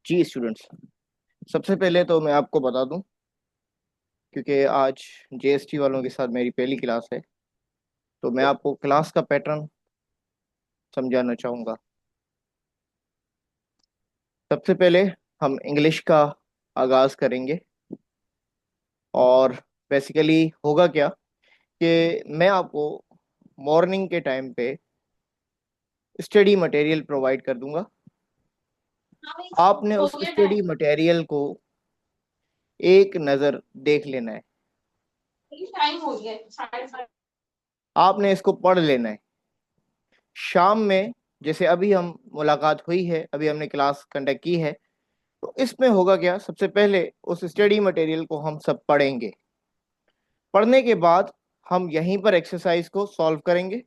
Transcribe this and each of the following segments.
जी students, सबसे पहले तो मैं आपको बता दूं, क्योंकि आज जेएसटी वालों के साथ मेरी पहली क्लास है, तो मैं आपको क्लास का पैटर्न समझाना चाहूँगा। सबसे पहले हम इंग्लिश का आगाज़ करेंगे। और बेसिकली होगा क्या कि मैं आपको मॉर्निंग के टाइम पे स्टडी मटेरियल प्रोवाइड कर दूंगा। आपने हो उस गया स्टडी टाइम। मटेरियल को एक नज़र देख लेना है। टाइम हो गया 5:30। आपने इसको पढ़ लेना है। शाम में जैसे अभी हम मुलाकात हुई है, अभी हमने क्लास कंडक्ट की है, तो इसमें होगा क्या, सबसे पहले उस स्टडी मटेरियल को हम सब पढ़ेंगे। पढ़ने के बाद हम यहीं पर एक्सरसाइज को सॉल्व करेंगे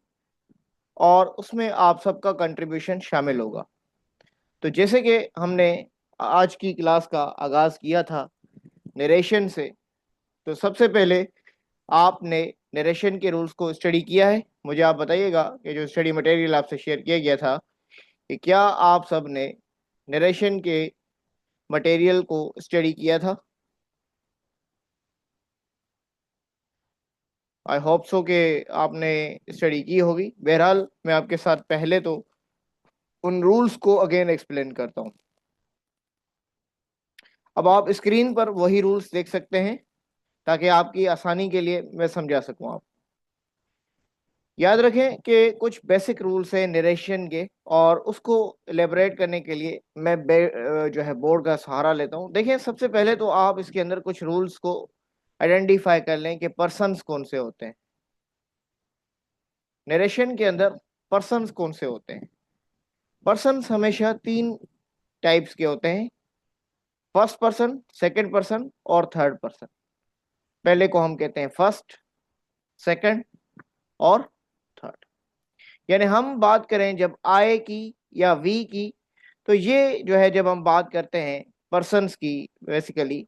और उसमें आप सबका कंट्रीब्यूशन शामिल होगा। तो जैसे कि हमने आज की क्लास का आगाज किया था नरेशन से, तो सबसे पहले आपने नरेशन के रूल्स को स्टडी किया है। मुझे आप बताइएगा कि जो स्टडी मटेरियल आपसे शेयर किया गया था, कि क्या आप सब ने नरेशन के मटेरियल को स्टडी किया था। आई होप सो कि आपने स्टडी की होगी। बहरहाल मैं आपके साथ पहले तो उन रूल्स को अगेन एक्सप्लेन करता हूँ। अब आप स्क्रीन पर वही रूल्स देख सकते हैं, ताकि आपकी आसानी के लिए मैं समझा सकूं। आप याद रखें कि कुछ बेसिक रूल्स हैं नरेशन के, और उसको एलेबरेट करने के लिए मैं जो है बोर्ड का सहारा लेता हूँ। देखिए, सबसे पहले तो आप इसके अंदर कुछ रूल्स को आइडेंटिफाई कर लें कि पर्सन्स कौन से होते हैं। नरेशन के अंदर पर्सन्स कौन से होते हैं। पर्सन्स हमेशा तीन टाइप्स के होते हैं: फर्स्ट पर्सन, सेकंड पर्सन और थर्ड पर्सन। पहले को हम कहते हैं फर्स्ट, सेकंड और थर्ड। यानी हम बात करें जब आई की या वी की, तो ये जो है जब हम बात करते हैं पर्सन्स की बेसिकली,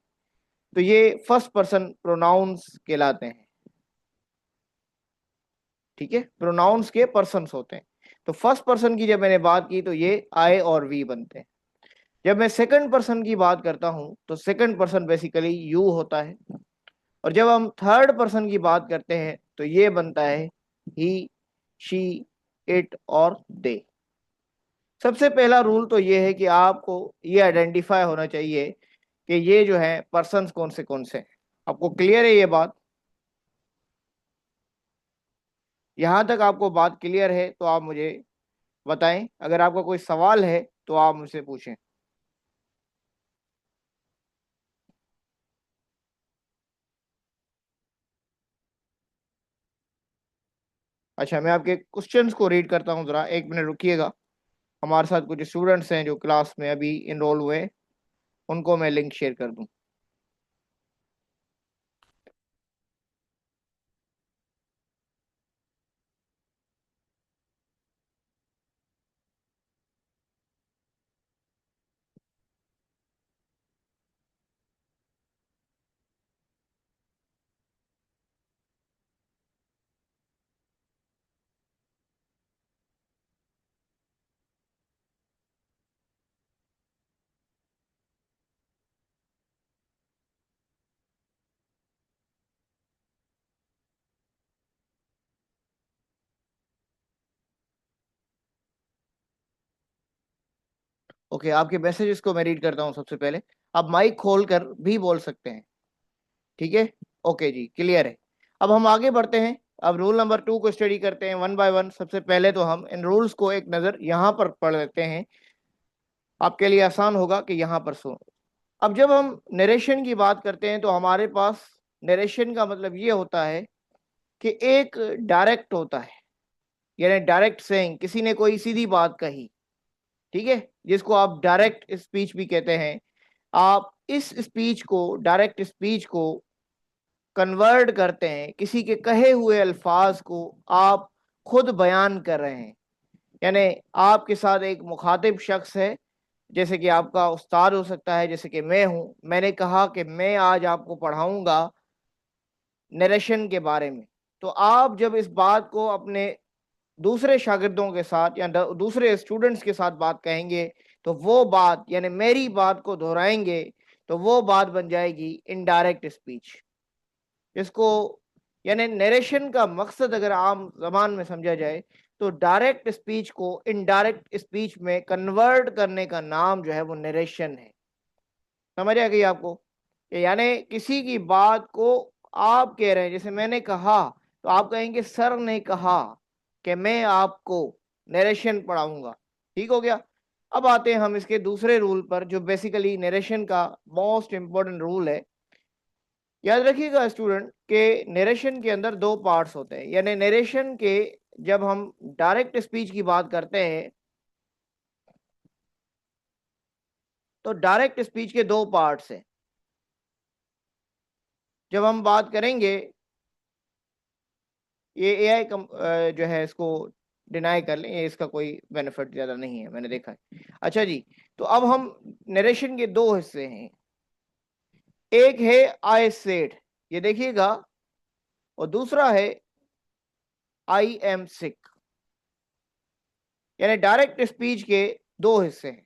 तो ये फर्स्ट पर्सन प्रोनाउंस कहलाते हैं। ठीक है, प्रोनाउंस के पर्सन्स होते हैं। तो फर्स्ट पर्सन की जब मैंने बात की तो ये आई और वी बनते हैं। जब मैं सेकंड पर्सन की बात करता हूं तो सेकंड पर्सन बेसिकली यू होता है। और जब हम थर्ड पर्सन की बात करते हैं तो ये बनता है ही, शी, इट और दे। सबसे पहला रूल तो ये है कि आपको ये आइडेंटिफाई होना चाहिए कि ये जो है पर्सन्स कौन से हैं। आपको क्लियर है ये बात? यहां तक आपको बात क्लियर है तो आप मुझे बताएं। अगर आपका कोई सवाल है तो आप मुझसे पूछें। अच्छा, मैं आपके क्वेश्चंस को रीड करता हूँ, जरा एक मिनट रुकिएगा। हमारे साथ कुछ स्टूडेंट्स हैं जो क्लास में अभी इनरोल हुए हैं, उनको मैं लिंक शेयर कर दूं। ओके, आपके मैसेजेस को मैं रीड करता हूँ। सबसे पहले आप माइक खोल कर भी बोल सकते हैं। ठीक है, ओके जी, क्लियर है। अब हम आगे बढ़ते हैं। अब रूल नंबर 2 को स्टडी करते हैं वन बाय वन। सबसे पहले तो हम इन रूल्स को एक नज़र यहाँ पर पढ़ लेते हैं, आपके लिए आसान होगा कि यहाँ पर सुनो। अब जब हम नरेशन की बात करते हैं तो हमारे पास नरेशन का मतलब ये होता है कि एक डायरेक्ट होता है, यानी डायरेक्ट सेइंग, किसी ने कोई सीधी बात कही। ठीक है, जिसको आप डायरेक्ट स्पीच भी कहते हैं। आप इस स्पीच को, डायरेक्ट स्पीच को कन्वर्ट करते हैं, किसी के कहे हुए अल्फाज को आप खुद बयान कर रहे हैं। यानी आपके साथ एक मुखातिब शख्स है, जैसे कि आपका उस्ताद हो सकता है, जैसे कि मैं हूं। मैंने कहा कि मैं आज आपको पढ़ाऊंगा नरेशन के बारे में। तो आप जब इस बात को अपने दूसरे शागिर्दों के साथ या दूसरे स्टूडेंट्स के साथ बात कहेंगे, तो वो बात यानी मेरी बात को दोहराएंगे तो वो बात बन जाएगी इनडायरेक्ट स्पीच। इसको यानी नरेशन का मकसद अगर आम जबान में समझा जाए तो डायरेक्ट स्पीच को इनडायरेक्ट स्पीच में कन्वर्ट करने का नाम जो है वो नरेशन है। समझ आ गई आपको? यानी किसी की बात को आप कह रहे हैं, जैसे मैंने कहा तो आप कहेंगे सर ने कहा कि मैं आपको नरेशन पढ़ाऊंगा। ठीक हो गया। अब आते हैं हम इसके दूसरे रूल पर जो बेसिकली नरेशन का मोस्ट इंपॉर्टेंट रूल है। याद रखिएगा स्टूडेंट के नरेशन के अंदर दो पार्ट्स होते हैं। यानी नरेशन के जब हम डायरेक्ट स्पीच की बात करते हैं तो डायरेक्ट स्पीच के दो पार्ट्स हैं। जब हम बात करेंगे, ये एआई जो है इसको डिनाई कर लें, ये इसका कोई बेनिफिट ज्यादा नहीं है, मैंने देखा है। अच्छा जी, तो अब हम नरेशन के दो हिस्से हैं। एक है आई सेड, ये देखिएगा, और दूसरा है आई एम सिक। यानी डायरेक्ट स्पीच के दो हिस्से हैं।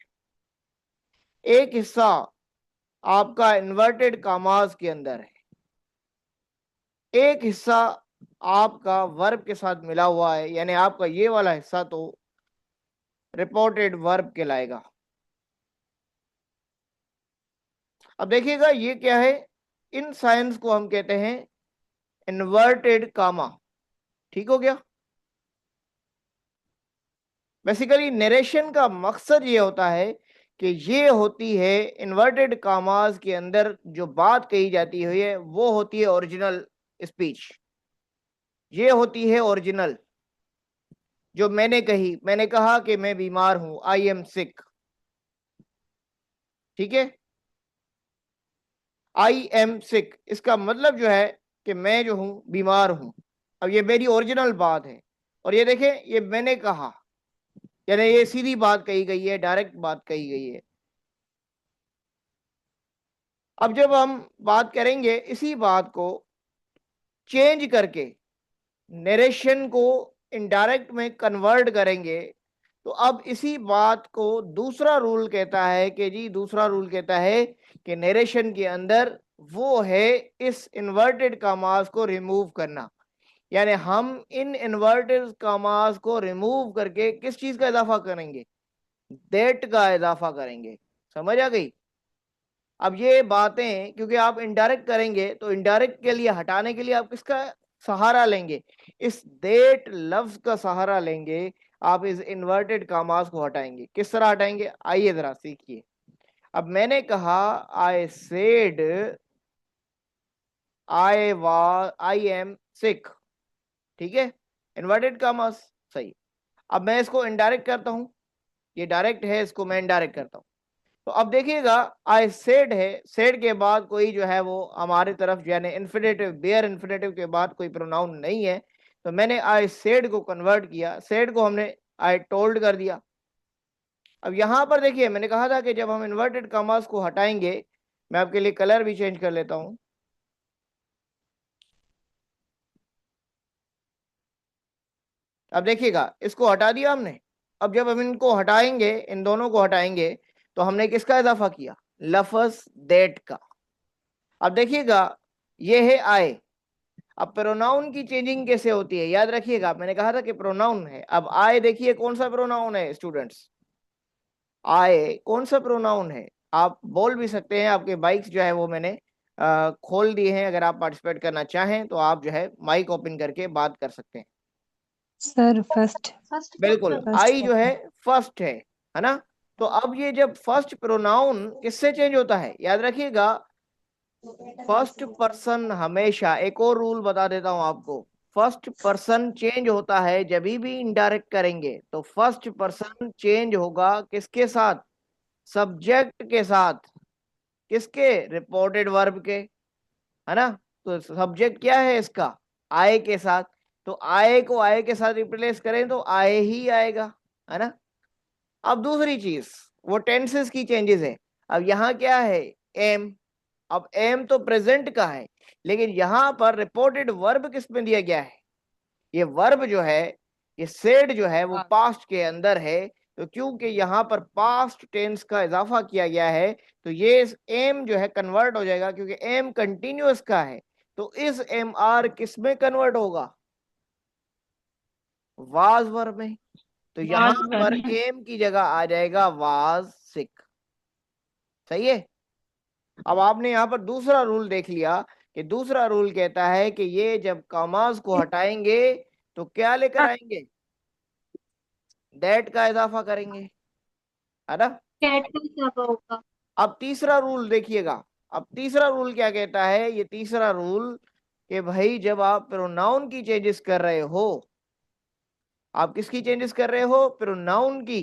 एक हिस्सा आपका इन्वर्टेड कामाज के अंदर है, एक हिस्सा आपका वर्ब के साथ मिला हुआ है। यानी आपका ये वाला हिस्सा तो रिपोर्टेड वर्ब कहलाएगा। अब देखिएगा ये क्या है, इन साइंस को हम कहते हैं इन्वर्टेड कामा। ठीक हो गया। बेसिकली नरेशन का मकसद ये होता है कि ये होती है इन्वर्टेड कामाज के अंदर जो बात कही जाती है वो होती है ओरिजिनल स्पीच। ये होती है ओरिजिनल जो मैंने कही, मैंने कहा कि मैं बीमार हूं, आई एम सिक। ठीक है, आई एम सिक इसका मतलब जो है कि मैं जो हूं बीमार हूं। अब ये मेरी ओरिजिनल बात है, और ये देखें ये मैंने कहा, यानी ये सीधी बात कही गई है, डायरेक्ट बात कही गई है। अब जब हम बात करेंगे इसी बात को चेंज करके नरेशन को इनडायरेक्ट में कन्वर्ट करेंगे तो अब इसी बात को दूसरा रूल कहता है कि जी, दूसरा रूल कहता है कि नरेशन के अंदर वो है इस इन्वर्टेड कामास को रिमूव करना। यानी हम इन इन्वर्टेड कामास को रिमूव करके किस चीज का इजाफा करेंगे? दैट का इजाफा करेंगे। समझ आ गई? अब ये बातें क्योंकि आप इनडायरेक्ट करेंगे तो इनडायरेक्ट के लिए हटाने के लिए आप किसका सहारा लेंगे? इस देट लफ्ज का सहारा लेंगे। आप इस इन्वर्टेड कामास को हटाएंगे। किस तरह हटाएंगे आइए जरा सीखिए। अब मैंने कहा I said I am sick. ठीक है, इन्वर्टेड कामास सही। अब मैं इसको इनडायरेक्ट करता हूं, ये डायरेक्ट है, इसको मैं इनडायरेक्ट करता हूं। तो अब देखिएगा आई सेड है, सेड के बाद कोई जो है वो हमारी तरफ यानी इन्फिनेटिव, बेयर इन्फिनेटिव के बाद कोई प्रोनाउन नहीं है, तो मैंने आई सेड को कन्वर्ट किया, सेड को हमने आई टोल्ड कर दिया। अब यहां पर देखिए मैंने कहा था कि जब हम इन्वर्टेड कॉमास को हटाएंगे, मैं आपके लिए कलर भी चेंज कर लेता हूं। अब देखिएगा इसको हटा दिया हमने। अब जब हम इनको हटाएंगे, इन दोनों को हटाएंगे, तो हमने किसका इजाफा किया? लफ्ज दैट का। अब देखिएगा ये है आए। अब प्रोनाउन की चेंजिंग कैसे होती है याद रखिएगा, मैंने कहा था कि प्रोनाउन है। अब आए देखिए कौन सा प्रोनाउन है स्टूडेंट्स? आए कौन सा प्रोनाउन है? आप बोल भी सकते हैं, आपके बाइक्स जो है वो मैंने खोल दिए हैं, अगर आप पार्टिसिपेट करना चाहें तो आप जो है माइक ओपन करके बात कर सकते हैं। सर फर्स्ट बिल्कुल, आई जो है फर्स्ट है ना? तो अब ये जब फर्स्ट प्रोनाउन किससे चेंज होता है याद रखिएगा, फर्स्ट पर्सन हमेशा, एक और रूल बता देता हूं आपको, फर्स्ट पर्सन चेंज होता है जब भी इनडायरेक्ट करेंगे तो फर्स्ट पर्सन चेंज होगा किसके साथ? सब्जेक्ट के साथ। किसके? रिपोर्टेड वर्ब के, है ना? तो सब्जेक्ट क्या है इसका? आए के साथ। तो आए को आए के साथ रिप्लेस करें तो आए ही आएगा, है ना? अब दूसरी चीज वो टेंसेस की चेंजेस है। अब यहाँ क्या है? एम। अब एम तो प्रेजेंट का है, लेकिन यहां पर रिपोर्टेड वर्ब किस में दिया गया है? ये वर्ब जो है, ये सेड जो है वो पास्ट के अंदर है, तो क्योंकि यहाँ पर पास्ट टेंस का इजाफा किया गया है तो ये एम जो है कन्वर्ट हो जाएगा, क्योंकि एम कंटिन्यूअस का है। तो इस एम आर किस में कन्वर्ट होगा? वाज वर्ब में। तो यहाँ पर एम की जगह आ जाएगा वाज सिक। सही है। अब आपने यहाँ पर दूसरा रूल देख लिया कि दूसरा रूल कहता है कि ये जब कॉमास को हटाएंगे तो क्या लेकर आएंगे? दैट का इजाफा करेंगे, है ना। कैट का क्या होगा? अब तीसरा रूल देखिएगा। अब तीसरा रूल क्या कहता है? ये तीसरा रूल कि भाई जब आप प्रोनाउन की चेंजेस कर रहे हो, आप किसकी चेंजेस कर रहे हो? प्रोनाउन की।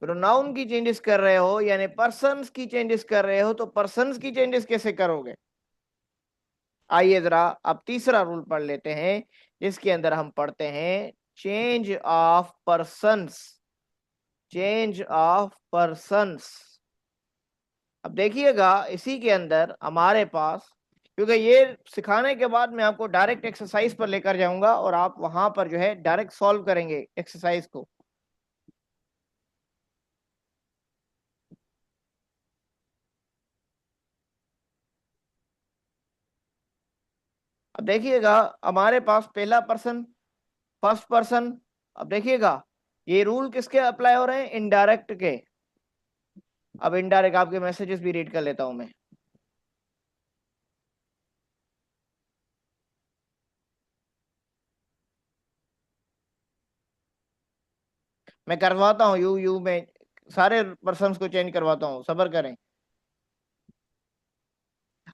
प्रोनाउन की चेंजेस कर रहे हो यानी पर्सन्स की चेंजेस कर रहे हो, तो पर्सन्स की चेंजेस कैसे करोगे? आइए जरा अब तीसरा रूल पढ़ लेते हैं, जिसके अंदर हम पढ़ते हैं change of persons. Change of persons. अब देखिएगा इसी के अंदर हमारे पास, क्योंकि ये सिखाने के बाद मैं आपको डायरेक्ट एक्सरसाइज पर लेकर जाऊंगा और आप वहां पर जो है डायरेक्ट सॉल्व करेंगे एक्सरसाइज को। अब देखिएगा हमारे पास पहला पर्सन, फर्स्ट पर्सन। अब देखिएगा ये रूल किसके अप्लाई हो रहे हैं? इनडायरेक्ट के। अब इनडायरेक्ट आपके मैसेजेस भी रीड कर लेता हूं मैं। मैं करवाता हूँ यू यू में सारे पर्सन्स को चेंज करवाता हूँ, सब्र करें।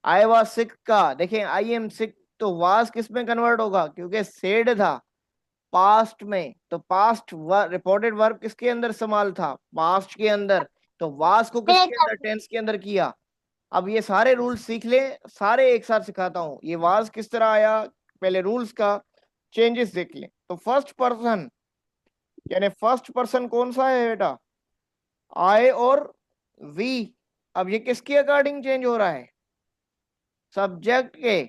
आई वाज सिक का देखें, आई एम सिक तो वाज किस में कन्वर्ट होगा? क्योंकि सेड था पास्ट में, तो पास्ट रिपोर्टेड वर्ब किसके अंदर इस्तेमाल था? पास्ट के अंदर। तो वाज को किसके अंदर? टेंस के अंदर किया। अब ये सारे रूल्स सीख ले, सारे एक साथ सिखाता हूं। ये वाज किस तरह आया, पहले रूल्स का चेंजेस देख ले। तो फर्स्ट पर्सन यानी फर्स्ट पर्सन कौन सा है बेटा? आई और वी। अब ये किसके अकॉर्डिंग चेंज हो रहा है? सब्जेक्ट के।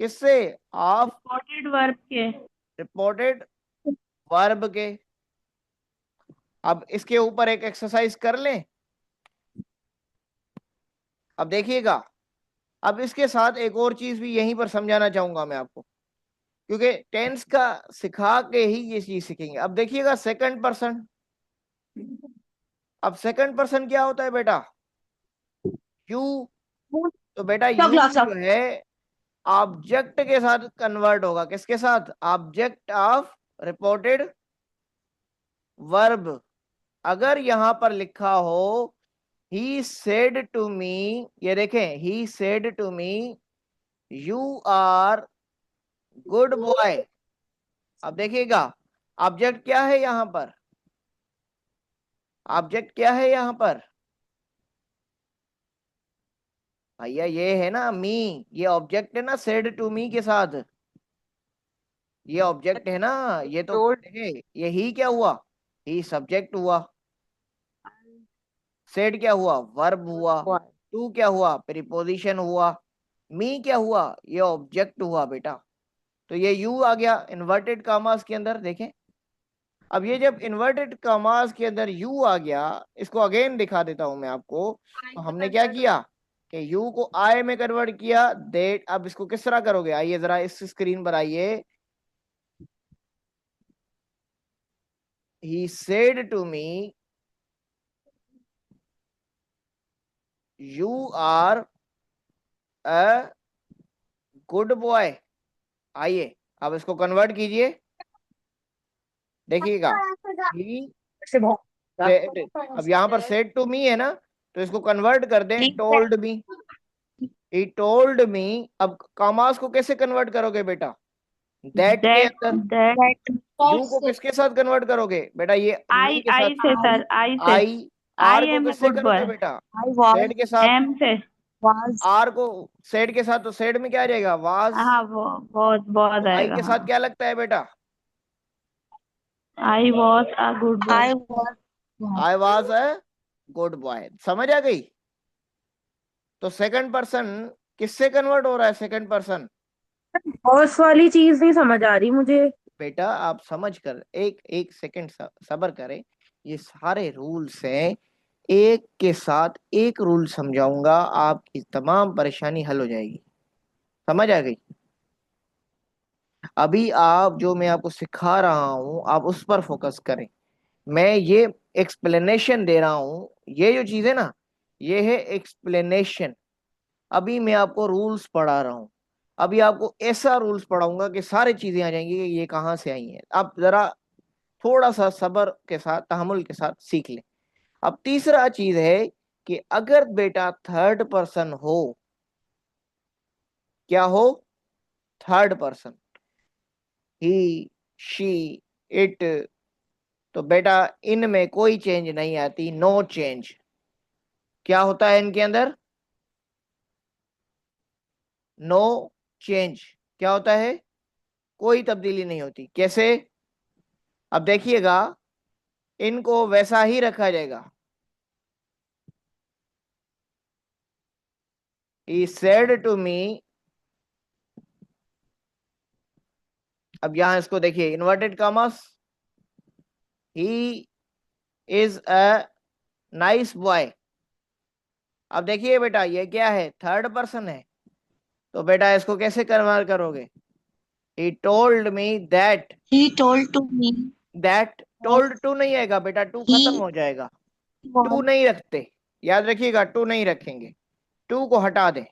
किससे? ऑफ रिपोर्टेड वर्ब के। रिपोर्टेड वर्ब के। अब इसके ऊपर एक एक्सरसाइज कर लें। अब देखिएगा, अब इसके साथ एक और चीज भी यहीं पर समझाना चाहूंगा मैं आपको, क्योंकि टेंस का सिखा के ही ये चीज सीखेंगे। अब देखिएगा सेकंड पर्सन। अब सेकंड पर्सन क्या होता है बेटा? यू। तो बेटा यू जो है ऑब्जेक्ट के साथ कन्वर्ट होगा। किसके साथ? Object of reported verb. अगर यहां पर लिखा हो ही सेड टू मी, ये देखें he said to me you are good boy. अब देखिएगा ऑब्जेक्ट क्या है यहां पर? ऑब्जेक्ट क्या है यहां पर भैया? ये है ना मी, ये ऑब्जेक्ट है ना सेड टू मी के साथ। ये ऑब्जेक्ट है ना, ये तो देखें ये ही क्या हुआ? ही सब्जेक्ट हुआ। सेड क्या हुआ? वर्ब हुआ। टू क्या हुआ? प्रीपोजिशन हुआ। मी क्या हुआ? ये ऑब्जेक्ट हुआ बेटा। तो ये यू आ गया इन्वर्टेड कामास के अंदर। देखें अब ये जब इन्वर्टेड कामास के अंदर यू आ गया, इसको अगेन दिखा देता हूं मैं आपको। तो हमने क्या किया कि यू को आई में कन्वर्ट किया। देट अब इसको किस तरह करोगे? आइए जरा इस स्क्रीन पर आइए। He said to me you are a good boy. आइए अब इसको कन्वर्ट कीजिए। देखिएगा ही अब यहाँ पर सेड टू मी है ना, तो इसको कन्वर्ट कर दें टोल्ड मी। ही टोल्ड मी। अब कामास को कैसे कन्वर्ट करोगे बेटा? दैट के अंदर। यू को किसके साथ कन्वर्ट करोगे बेटा? ये मी के आई साथ। से सर, आई से। आई। आर को किससे करोगे बेटा? सेड के साथ। एम से। आर को सेड के साथ, तो सेड में क्या आ जाएगा? वाज। हाँ वो बहुत बहुत तो आई आएगा। के साथ हाँ, क्या लगता है बेटा? I was a good boy. I was a good boy. समझ आ गई? तो सेकंड पर्सन किससे कन्वर्ट हो रहा है? सेकंड पर्सन बॉस वाली चीज नहीं समझ आ रही मुझे। बेटा आप समझ कर एक एक सेकंड सब्र करें। ये सारे रूल्स हैं, एक के साथ एक रूल समझाऊंगा, आपकी तमाम परेशानी हल हो जाएगी। समझ आ गई? अभी आप जो मैं आपको सिखा रहा हूं आप उस पर फोकस करें। मैं ये एक्सप्लेनेशन दे रहा हूं, ये जो चीज है ना, ये है एक्सप्लेनेशन। अभी मैं आपको रूल्स पढ़ा रहा हूं। अभी आपको ऐसा रूल्स पढ़ाऊंगा कि सारी चीजें आ जाएंगी कि ये कहाँ से आई हैं। आप जरा थोड़ा सा सब्र के साथ तहमुल के साथ सीख लें। अब तीसरा चीज है कि अगर बेटा थर्ड पर्सन हो, क्या हो? Third person, he, she, it, तो बेटा इनमें कोई चेंज नहीं आती, नो चेंज। क्या होता है इनके अंदर? No change. क्या होता है? कोई तब्दीली नहीं होती। कैसे? अब देखिएगा, इनको वैसा ही रखा जाएगा। He said to me, अब यहां इसको देखिए inverted commas, he is a nice boy. अब देखिए बेटा ये क्या है? थर्ड पर्सन है। तो बेटा इसको कैसे कन्वर्ट करोगे? He told me that. He told to me that that told to नहीं आएगा बेटा, टू खत्म he हो जाएगा। टू was नहीं रखते, याद रखिएगा, टू नहीं रखेंगे। टू को हटा दें,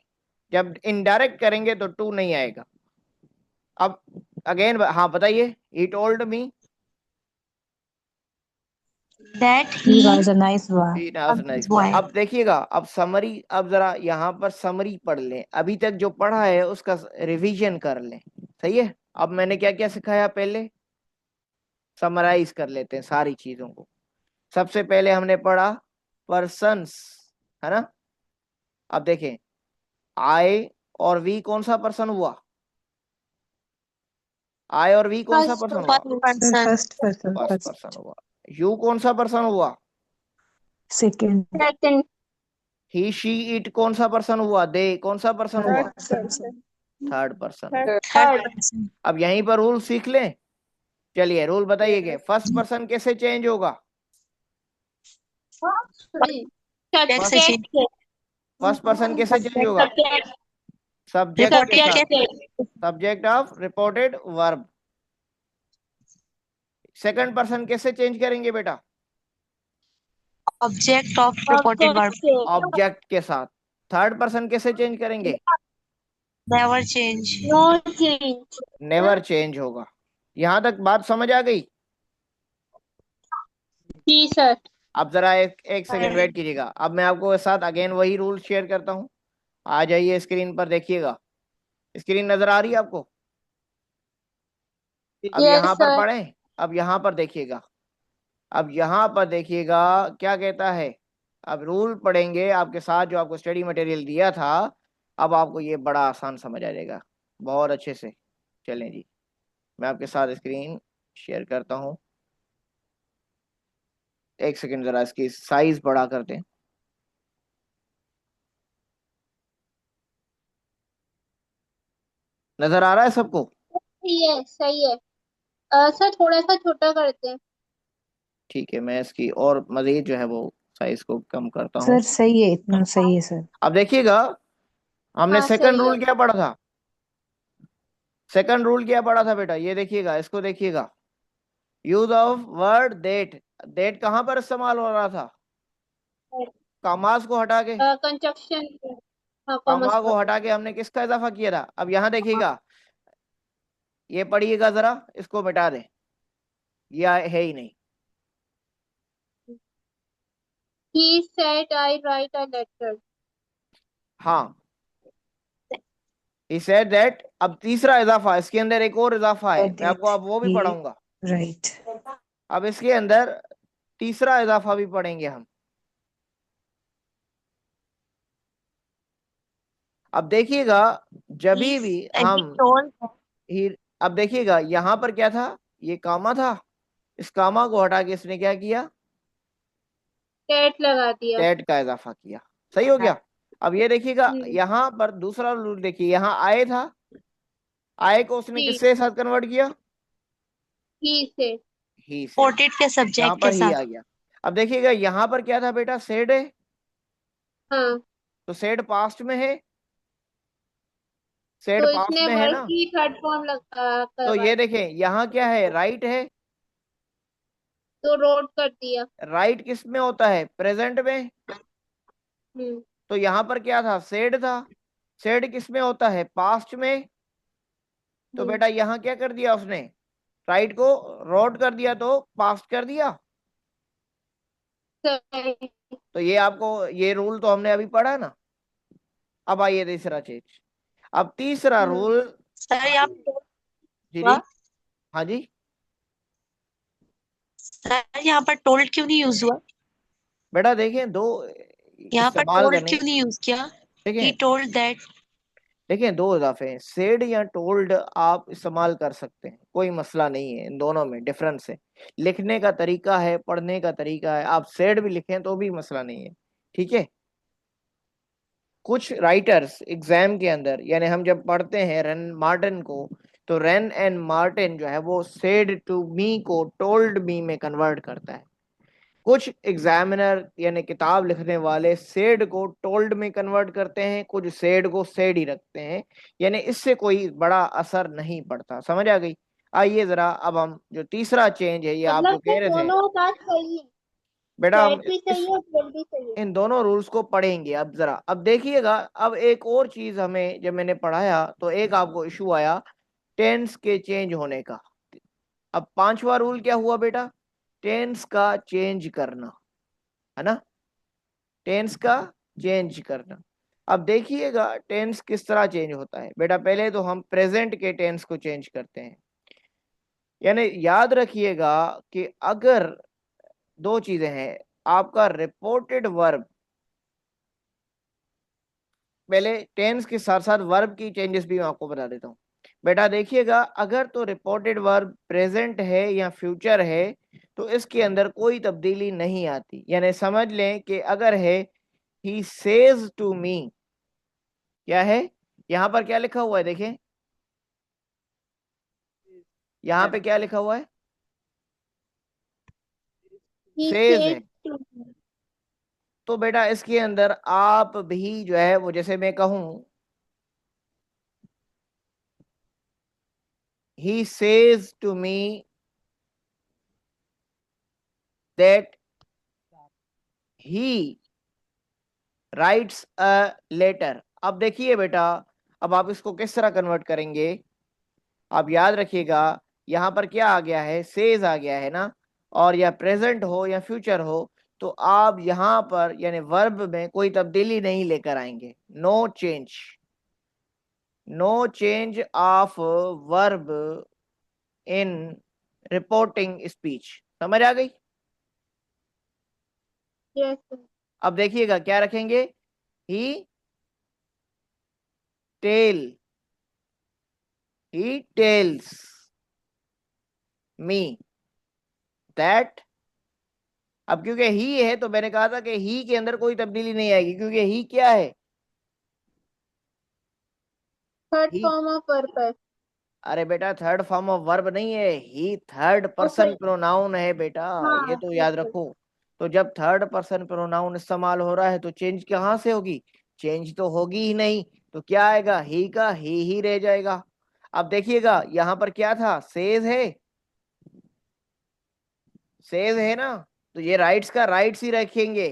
जब इनडायरेक्ट करेंगे तो टू नहीं आएगा। अब अगेन हाँ बताइए, ही told me that He he was a nice boy. He a was nice nice boy. boy. अब देखिएगा, अब समरी, अब जरा यहाँ पर समरी पढ़ लें, अभी तक जो पढ़ा है उसका रिवीजन कर लें। सही है? अब मैंने क्या क्या सिखाया पहले समराइज कर लेते हैं सारी चीजों को। सबसे पहले हमने पढ़ा पर्सन्स, है ना? अब देखें, आई और वी कौन सा पर्सन हुआ? आई और वी कौन सा First पर्सन हुआ? Sir, person. first person, first first. Person हुआ। यू कौन सा पर्सन हुआ? Second. Second. He, she, it कौन सा पर्सन हुआ? दे कौन सा पर्सन हुआ? Third person. थर्ड पर्सन हुआ। Third person. अब यहीं पर रूल सीख लें। चलिए रूल बताइए, फर्स्ट पर्सन कैसे चेंज होगा? कैसे change? फर्स्ट पर्सन कैसे चेंज होगा? सब्जेक्ट के साथ, Reported. Subject of reported verb. Second person कैसे चेंज करेंगे बेटा? Object of reported verb. Object के साथ। थर्ड पर्सन कैसे चेंज करेंगे? Never change. No change. Never change होगा। यहां तक बात समझ आ गई? जी सर। अब जरा एक सेकंड वेट कीजिएगा। अब मैं आपको साथ अगेन वही रूल शेयर करता हूं। आ जाइए स्क्रीन पर, देखिएगा। स्क्रीन नजर आ रही है आपको? अब Yes, यहाँ पर sir. पढ़ें, अब यहाँ पर देखिएगा। अब यहाँ पर देखिएगा क्या कहता है। अब रूल पढ़ेंगे आपके साथ, जो आपको स्टडी मटेरियल दिया था। अब आपको ये बड़ा आसान समझ आ जाएगा, बहुत अच्छे से। चलें जी, मैं आपके साथ स्क्रीन शेयर करता हूँ। एक सेकंड, जरा इसकी साइज बड़ा करते हैं। नजर आ रहा है सबको? सही है, सही है। सर थोड़ा सा छोटा करते हैं। ठीक है, मैं इसकी और मजीद जो है वो साइज को कम करता हूँ। सर सही है, इतना सही है सर. अब देखिएगा, हमने हाँ सेकंड सही रूल है। क्या पढ़ा था? सेकंड रूल क्या पढ़ा था बेटा? ये देखिएगा, इसको देखिएगा। Use of word that. That कहाँ पर इस्तेमाल हो रहा था? कामास को हटा के, कंजक्शन। हाँ कॉमर्स कामा का। को हटा के हमने किसका इजाफा किया था? अब यहाँ देखिएगा, ये पढ़िएगा जरा, इसको मिटा दें, ये है ही नहीं। He said I write a letter. हाँ, he said that। अब तीसरा इजाफा, इसके अंदर एक और इजाफा है, मैं आपको अब वो भी He- पढ़ाऊंगा। Right. अब इसके अंदर तीसरा इजाफा भी पढ़ेंगे हम। अब देखिएगा, जब He, भी he हम told ही, अब देखिएगा यहाँ पर क्या था? ये कामा था, इस कामा को हटा के इसने क्या किया? Cat लगा दिया। दैट का इजाफा किया। सही हो गया? अब ये देखिएगा, हम्म। यहाँ पर दूसरा रूल देखिए, यहाँ आए था, आए को उसने जी। किसके साथ कन्वर्ट किया? ही से। ही से, रिपोर्टेड के यहाँ सब्जेक्ट पर के ही साथ। आ गया। अब देखिएगा यहाँ पर क्या था बेटा, सेड है, हाँ, तो सेड पास्ट में है, सेड तो पास्ट इसने में है वर्ब ना। की थर्ड फॉर्म तो करवा ये दी, देखें यहाँ क्या है, राइट है। तो रोड कर दिया। राइट किस में होता है, प्रेजेंट में। हम्म। तो यहाँ पर क्या था, सेड था। सेड किस में होता है, पास्ट में। तो हम्म। बेटा यहाँ क्या कर दिया उसने, राइट को रोड कर दिया, तो पास्ट कर दिया। सही। तो ये आपको, ये रूल तो हमने अभी पढ़ा ना। अब आइए तीसरा चीज, अब तीसरा हम्म। रूल। सर यहाँ पे जी हुआ। जी, हाँ जी। सर यहाँ पर टोल्ड क्यों नहीं यूज हुआ? बेटा देखिए, दो यहाँ पर इस्तेमाल टोल्ड करने, क्यों नहीं यूज किया? ही देखें टोल्ड दैट। देखिए, दो इजाफे हैं, सेड या टोल्ड आप इस्तेमाल कर सकते हैं, कोई मसला नहीं है, इन दोनों में डिफरेंस है। लिखने का तरीका है, पढ़ने का तरीका है, आप सेड भी लिखें तो भी मसला नहीं है, ठीक है। कुछ राइटर्स एग्जाम के अंदर, यानी हम जब पढ़ते हैं रेन मार्टिन को, तो रेन एंड मार्टिन जो है वो सेड टू मी को टोल्ड मी में कन्वर्ट करता है। कुछ एग्जामिनर यानी किताब लिखने वाले सेड को टोल्ड में कन्वर्ट करते हैं, कुछ सेड को सेड ही रखते हैं, यानी इससे कोई बड़ा असर नहीं पड़ता। समझ आ गई। आइए जरा, अब हम जो तीसरा चेंज है, ये आप मतलब जो कि कह रहे थे दोनों बात सही है, बेटा, हम सेट भी सही इस है, टोल्ड भी सही है। इन दोनों रूल्स को पढ़ेंगे। अब जरा, अब देखिएगा, अब एक और चीज हमें जब मैंने पढ़ाया तो एक आपको इशू आया टेंस के चेंज होने का। अब पांचवा रूल क्या हुआ बेटा, टेंस का चेंज करना, है ना, टेंस का चेंज करना। अब देखिएगा टेंस किस तरह चेंज होता है बेटा, पहले तो हम प्रेजेंट के टेंस को चेंज करते हैं। यानी याद रखिएगा कि अगर दो चीजें हैं, आपका रिपोर्टेड वर्ब, पहले टेंस के साथ साथ वर्ब की चेंजेस भी मैं आपको बता देता हूँ। बेटा देखिएगा, अगर तो रिपोर्टेड वर्ब प्रेजेंट है या फ्यूचर है तो इसके अंदर कोई तब्दीली नहीं आती। यानी समझ लें कि अगर है ही सेज टू मी, क्या है, यहां पर क्या लिखा हुआ है, देखें यहां पे क्या लिखा हुआ है, ही सेज है। Said to me. तो बेटा इसके अंदर आप भी जो है वो, जैसे मैं कहूं he says to me that he writes a letter. अब देखिए बेटा, अब आप इसको किस तरह कन्वर्ट करेंगे, आप याद रखिएगा, यहां पर क्या आ गया है, सेज आ गया है ना, और या प्रेजेंट हो या फ्यूचर हो, तो आप यहां पर यानी वर्ब में कोई तब्दीली नहीं लेकर आएंगे। No change, no change of verb in reporting speech. समझ आ गई। यस। अब देखिएगा क्या रखेंगे, he tell, he tells me that. अब क्योंकि ही है तो मैंने कहा था कि ही के अंदर कोई तब्दीली नहीं आएगी, क्योंकि ही क्या है, third he, form of verb है। अरे बेटा थर्ड फॉर्म ऑफ वर्ब नहीं है, ही थर्ड ओके। पर्सन प्रोनाउन है बेटा, ये हाँ, तो यस याद सर। रखो। तो जब थर्ड पर्सन प्रोनाउन इस्तेमाल हो रहा है तो चेंज कहाँ से होगी, चेंज तो होगी ही नहीं। तो क्या आएगा, ही का ही रह जाएगा। अब देखिएगा यहां पर क्या था, सेज है ना, तो ये राइट्स का राइट्स ही रखेंगे,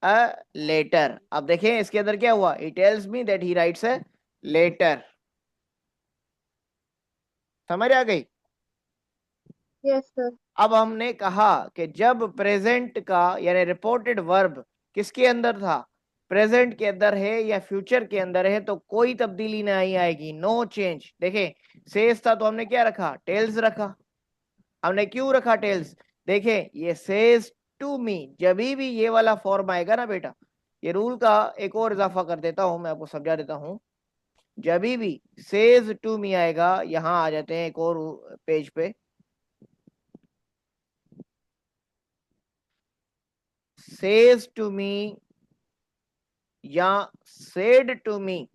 अ लेटर। अब देखें इसके अंदर क्या हुआ, he tells me that he writes a letter. समझ आ गई। Yes sir. अब हमने कहा कि जब प्रेजेंट का यानी रिपोर्टेड वर्ब किसके अंदर था, प्रेजेंट के अंदर है या फ्यूचर के अंदर है, तो कोई तब्दीली नहीं आएगी, नो चेंज। देखें सेज था तो हमने क्या रखा, टेल्स रखा। हमने क्यों रखा टेल्स, देखें ये सेज टू मी, जब भी ये वाला फॉर्म आएगा ना बेटा, ये रूल का एक और इजाफा कर देता हूं, मैं आपको समझा देता हूं। जब भी सेज टू मी आएगा, यहां आ जाते हैं एक और पेज पे, सेज टू मी या सेड टू मी,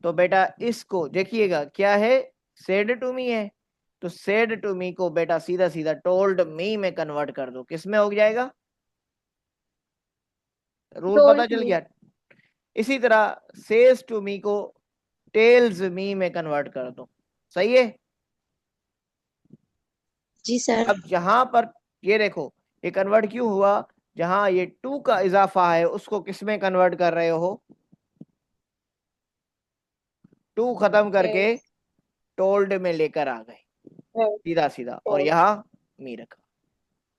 तो बेटा इसको देखिएगा क्या है, सेड टू मी है, तो सेड टू मी को बेटा सीधा सीधा टोल्ड मी में कन्वर्ट कर दो, किसमें हो जाएगा, रूल पता told चल me. गया। इसी तरह सेज टू मी को टेल्स मी में कन्वर्ट कर दो, सही है। जी सर। अब जहां पर ये देखो ये कन्वर्ट क्यों हुआ, जहां ये टू का इजाफा है उसको किसमें कन्वर्ट कर रहे हो, टू खत्म करके Yes. टोल्ड में लेकर आ गए Right. सीधा सीधा, और Right. यहाँ मी रखा,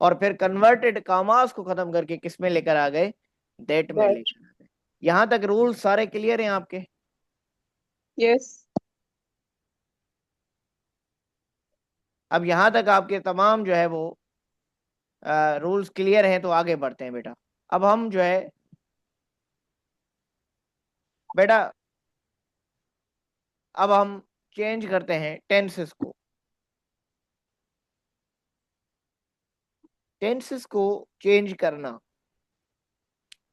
और फिर कन्वर्टेड कामास को खत्म करके किस में लेकर आ गए, दैट में Right. लेकर आ गए। यहां तक रूल सारे क्लियर हैं आपके। Yes. अब यहां तक आपके तमाम जो है वो रूल्स क्लियर हैं, तो आगे बढ़ते हैं बेटा। अब हम जो है बेटा अब हम चेंज करते हैं टेंसेस को, टेंसेस को चेंज करना।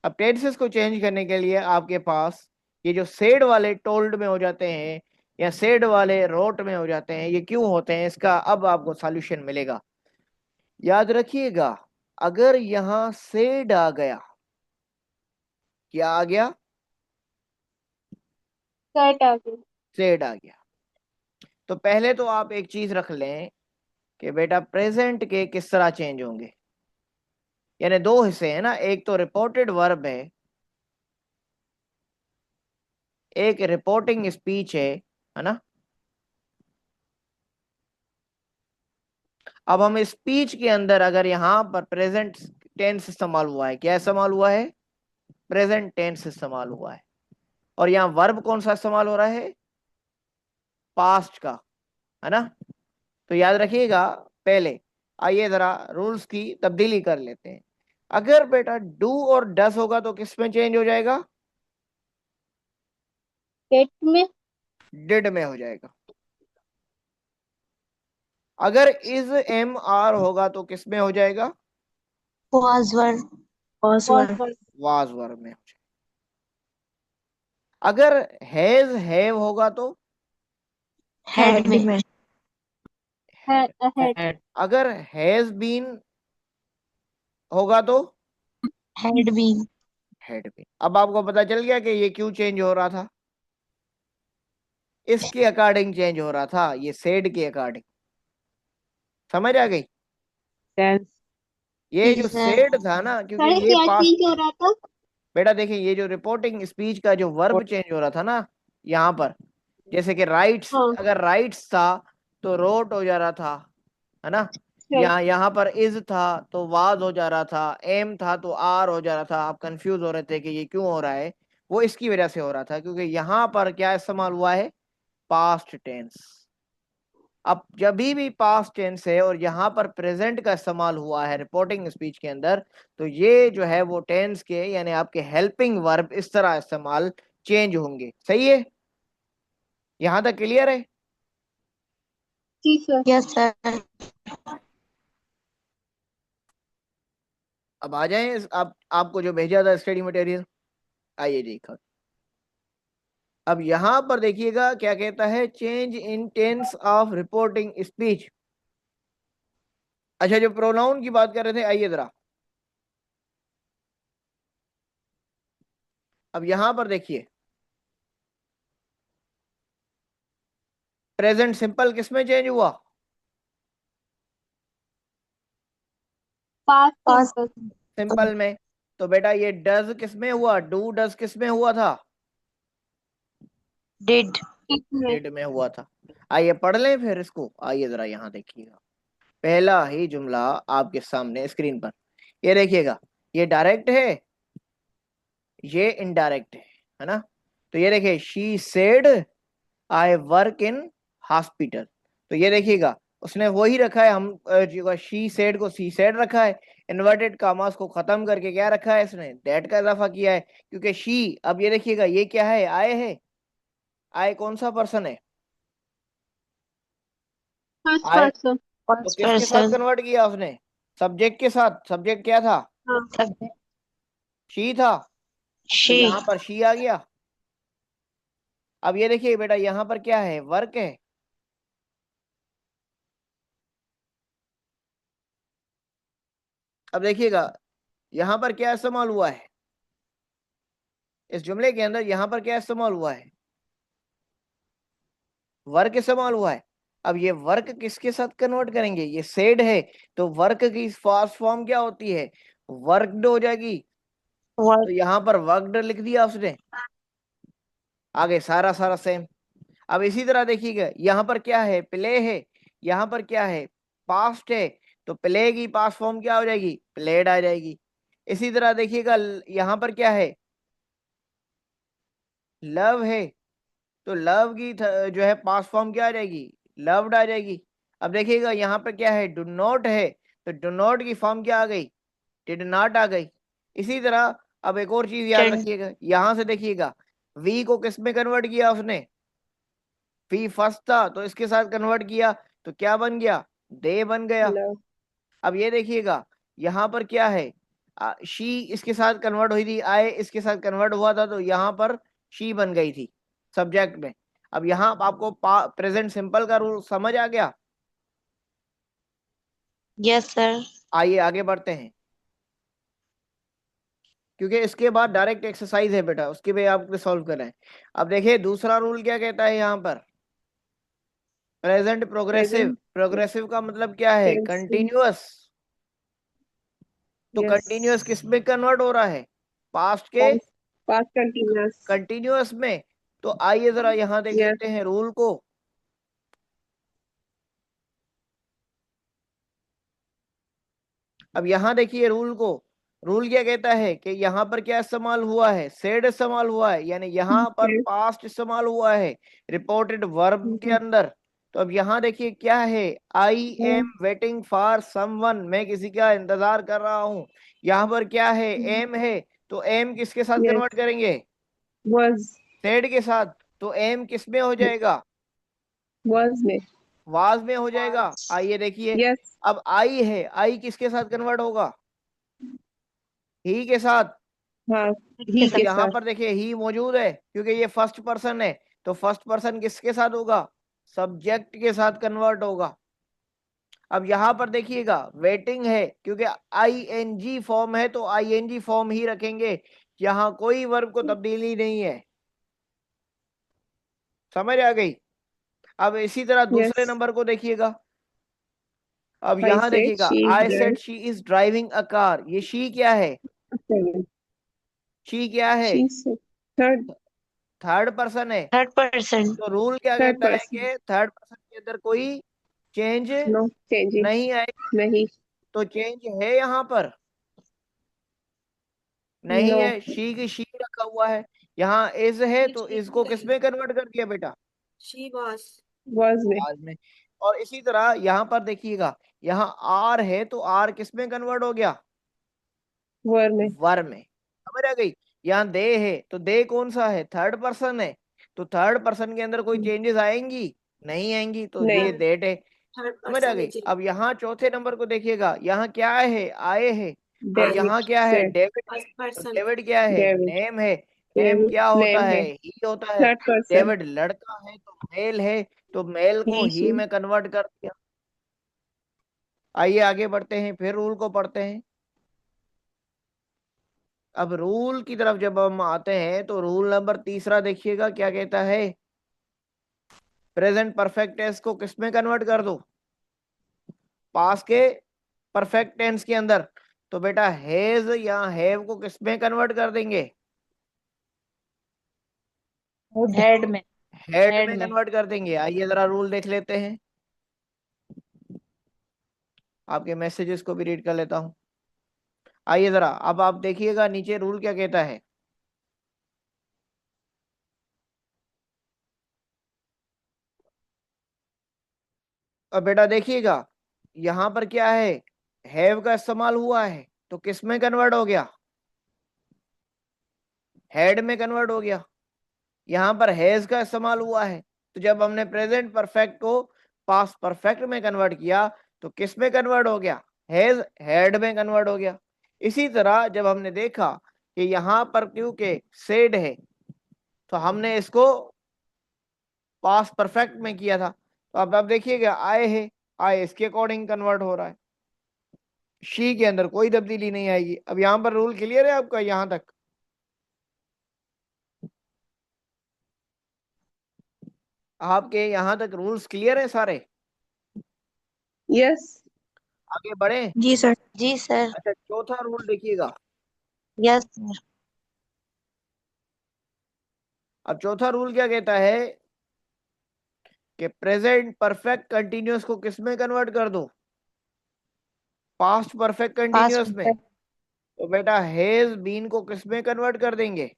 अब टेंसेस को चेंज करने के लिए आपके पास ये जो सेड वाले टोल्ड में हो जाते हैं या सेड वाले रोट में हो जाते हैं, ये क्यों होते हैं, इसका अब आपको सॉल्यूशन मिलेगा। याद रखिएगा, अगर यहां सेड आ गया, क्या आ गया, That again. सेड आ गया, तो पहले तो आप एक चीज रख लें कि बेटा प्रेजेंट के किस तरह चेंज होंगे। यानी दो हिस्से हैं ना, एक तो रिपोर्टेड वर्ब है, एक रिपोर्टिंग स्पीच है ना। अब हम स्पीच के अंदर अगर यहाँ पर प्रेजेंट टेंस इस्तेमाल हुआ है, क्या इस्तेमाल हुआ है, प्रेजेंट टेंस इस्तेमाल हुआ है, और यहाँ वर्ब कौन सा इस्तेमाल हो रहा है, पास्ट का, है ना। तो याद रखिएगा, पहले आइए जरा रूल्स की तब्दीली कर लेते हैं। अगर बेटा डू और डस होगा तो किस में चेंज हो जाएगा, Get में. डिड में हो जाएगा। अगर इज एम आर होगा तो किस में हो जाएगा, was were Was Was were. was. Was verb में हो जाएगा। अगर हैज हैव होगा तो had Had में में. Had. Ahead. Had. अगर हैज बीन होगा तो had been हैड बीन। अब आपको पता चल गया कि ये क्यों चेंज हो रहा था, इसके अकॉर्डिंग चेंज हो रहा था, ये सेड के अकॉर्डिंग, समझ आ गई। Tense. ये जी जो सर। सेड था ना, क्योंकि सारे ये क्या पास्ट, चेंज हो रहा था? बेटा देखिए ये जो रिपोर्टिंग स्पीच का जो वर्ब चेंज हो रहा था ना, यहाँ पर जैसे कि राइट्स, हाँ. अगर राइट्स था तो रोट हो जा रहा था, है ना। Right. यहाँ पर इज था तो वाज हो जा रहा था, एम था तो आर हो जा रहा था। आप कंफ्यूज हो रहे थे कि ये क्यों हो रहा है, वो इसकी वजह से हो रहा था क्योंकि यहाँ पर क्या इस्तेमाल हुआ है, पास्ट टेंस। अब जब भी पास्ट टेंस है और यहाँ पर प्रेजेंट का इस्तेमाल हुआ है रिपोर्टिंग स्पीच के अंदर, तो ये जो है वो टेंस के यानी आपके हेल्पिंग वर्ब इस तरह इस्तेमाल चेंज होंगे, सही है। यहाँ तक क्लियर है। जी सर. yes sir. अब आ जाए आप, आपको जो भेजा था स्टडी मटेरियल, आइए देखा। अब यहां पर देखिएगा क्या कहता है, change in tense of reporting speech. अच्छा जो प्रोनाउन की बात कर रहे थे, आइए जरा अब यहां पर देखिए, प्रेजेंट सिंपल किसमें चेंज हुआ, Past Past simple. सिंपल में। तो बेटा ये डज किसमें हुआ, डू डज किसमें हुआ था, did Did में. डिड में हुआ था। आइए पढ़ लें फिर इसको, आइए जरा यहाँ देखिएगा। पहला ही जुमला आपके सामने स्क्रीन पर, ये देखिएगा, ये डायरेक्ट है, ये इनडायरेक्ट है ना। तो ये देखिए, she said I work in hospital, तो ये देखिएगा उसने वही रखा है, हम शी सेड को सी सेड रखा है, इन्वर्टेड कामास को खत्म करके क्या रखा है इसने, दैट का इजाफा किया है क्योंकि शी। अब ये देखिएगा ये क्या है, आए है, आए कौन सा पर्सन है, First आए, person. तो first किसके साथ person कन्वर्ट किया उसने, सब्जेक्ट के साथ। सब्जेक्ट क्या था, हाँ. subject शी था, तो she यहाँ पर शी आ गया। अब ये देखिए बेटा, यहाँ पर क्या है, वर्क है। अब देखिएगा यहाँ पर क्या इस्तेमाल हुआ है, इस जुमले के अंदर यहाँ पर क्या इस्तेमाल हुआ है, वर्क इस्तेमाल हुआ है। अब ये वर्क किसके साथ कन्वर्ट करेंगे, ये सेड है, तो वर्क की फास्ट फॉर्म क्या होती है, वर्कड हो जाएगी। तो वर्क यहाँ पर वर्कड लिख दिया उसने, आगे सारा सारा सेम। अब इसी तरह देखिएगा यहाँ पर क्या है, प्ले है, यहाँ पर क्या है, पास्ट है, तो प्ले की पास्ट फॉर्म क्या हो जाएगी, प्लेड आ जाएगी। इसी तरह देखिएगा यहाँ पर क्या है, लव है, तो लव की जो है पास्ट फॉर्म क्या आ जाएगी, लव्ड आ जाएगी। अब देखिएगा यहाँ पर क्या है, डू नॉट है, तो डू नॉट की फॉर्म क्या आ गई, डिड नॉट आ गई। इसी तरह अब एक और चीज याद डिड रखिएगा, यहां से देखिएगा वी को किस में कन्वर्ट किया उसने, वी फर्स्ट था तो इसके साथ कन्वर्ट किया, तो क्या बन गया, दे बन गया। लव अब ये देखिएगा यहाँ पर क्या है, शी इसके साथ कन्वर्ट हुई थी, आई इसके साथ कन्वर्ट हुआ था, तो यहाँ पर शी बन गई थी सब्जेक्ट में। अब यहाँ आपको प्रेजेंट सिंपल का रूल समझ आ गया। Yes sir. आइए आगे बढ़ते हैं, क्योंकि इसके बाद डायरेक्ट एक्सरसाइज है बेटा, उसके भी आपको सॉल्व करना है। अब देखिए दूसरा रूल क्या कहता है यहाँ पर, प्रेजेंट प्रोग्रेसिव। प्रेजेंट प्रोग्रेसिव का मतलब क्या है, टेंस कंटिन्यूअस। तो यस कंटिन्यूअस किस में कन्वर्ट हो रहा है, पास्ट के पास्ट पास्ट कंटिन्यूअस कंटिन्यूअस में। तो आइए जरा यहाँ देख यस लेते हैं रूल को। अब यहाँ देखिए रूल को, रूल क्या कहता है कि यहाँ पर क्या इस्तेमाल हुआ है, सेड इस्तेमाल हुआ है, यानी यहाँ पर पास्ट इस्तेमाल हुआ है रिपोर्टेड वर्ब के अंदर। तो अब यहाँ देखिए क्या है, I am waiting for someone, मैं किसी का इंतजार कर रहा हूँ। यहाँ पर क्या है, एम है, तो एम किसके साथ यस कन्वर्ट करेंगे, वाज सेड के साथ। तो एम किस में हो जाएगा, वाज में वाज में हो जाएगा। आइए देखिए, यस अब आई है, आई किसके साथ कन्वर्ट होगा, ही के साथ। हाँ ही तो के यहाँ साथ पर देखिए ही मौजूद है, क्योंकि ये फर्स्ट पर्सन है, तो फर्स्ट पर्सन किसके साथ होगा, सब्जेक्ट के साथ कन्वर्ट होगा। अब यहाँ पर देखिएगा वेटिंग है, क्योंकि आईएनजी फॉर्म है तो आईएनजी फॉर्म ही रखेंगे, यहाँ कोई वर्ब को तब्दीली नहीं है। समझ आ गई। अब इसी तरह दूसरे यस नंबर को देखिएगा। अब आई यहाँ सेड देखिएगा, she is I said driving she is driving a car, ये शी क्या है, शी क्या है, she is third third person है। Third person. तो रूल क्या थर्ड कहता है पर्सन कि थर्ड पर्सन के अंदर कोई चेंज नो चेंजिंग नहीं आए। नहीं तो चेंज है यहाँ पर, नहीं नो है, शी की शी रखा हुआ है। यहाँ इज है, तो इसको किस में कन्वर्ट कर दिया बेटा, वाज में आज में। और इसी तरह यहाँ पर देखिएगा, यहाँ आर है, तो आर किस में कन्वर्ट हो गया, वर में वर में। समझ आ गई। यहाँ दे है, तो दे कौन सा है, थर्ड पर्सन है, तो थर्ड पर्सन के अंदर कोई चेंजेस आएंगी, नहीं आएंगी, तो ये नहीं देट है। समझ आ गई। अब यहाँ चौथे नंबर को देखिएगा, यहाँ क्या है, आए है, और डेविड यहाँ क्या है, सेड डेविड। तो डेविड क्या है, डेविड नेम है, नेम डेविड क्या होता नेम है, है ही होता है। थर्ड पर्सन डेविड लड़का है तो मेल है, तो मेल को ही ही में कन्वर्ट कर दिया। आइए आगे बढ़ते हैं, फिर रूल को पढ़ते हैं। अब रूल की तरफ जब हम आते हैं, तो रूल नंबर तीसरा देखिएगा क्या कहता है, प्रेजेंट परफेक्ट टेंस को किस में कन्वर्ट कर दो, पास के परफेक्ट टेंस के अंदर। तो बेटा हैज या हैव को किस में कन्वर्ट कर देंगे, हेड में। हेड हेड में में। कन्वर्ट कर देंगे। आइए जरा रूल देख लेते हैं, आपके मैसेजेस को भी रीड कर लेता हूं। आइए जरा, अब आप देखिएगा नीचे रूल क्या कहता है। अब बेटा देखिएगा यहां पर क्या है, हैव का इस्तेमाल हुआ है, तो किस में कन्वर्ट हो गया, हेड में कन्वर्ट हो गया। यहां पर हैज का इस्तेमाल हुआ है, तो जब हमने प्रेजेंट परफेक्ट को पास्ट परफेक्ट में कन्वर्ट किया, तो किस में कन्वर्ट हो गया, हैज हेड में कन्वर्ट हो गया। इसी तरह जब हमने देखा कि यहाँ पर क्योंकि सेड है, तो हमने इसको पास्ट परफेक्ट में किया था। तो अब देखिएगा आए है, आए इसके अकॉर्डिंग कन्वर्ट हो रहा है, शी के अंदर कोई तब्दीली नहीं आएगी। अब यहाँ पर रूल क्लियर है आपका यहाँ तक? आपके यहाँ तक रूल्स क्लियर है सारे? यस। आगे बढ़े? जी सर। जी सर। अच्छा, चौथा रूल देखिएगा। Yes sir. अब चौथा रूल क्या कहता है कि प्रेजेंट परफेक्ट कंटिन्यूअस को किस में कन्वर्ट कर दो? पास्ट परफेक्ट कंटिन्यूअस पास्ट में। तो बेटा हैज बीन को किस में कन्वर्ट कर देंगे?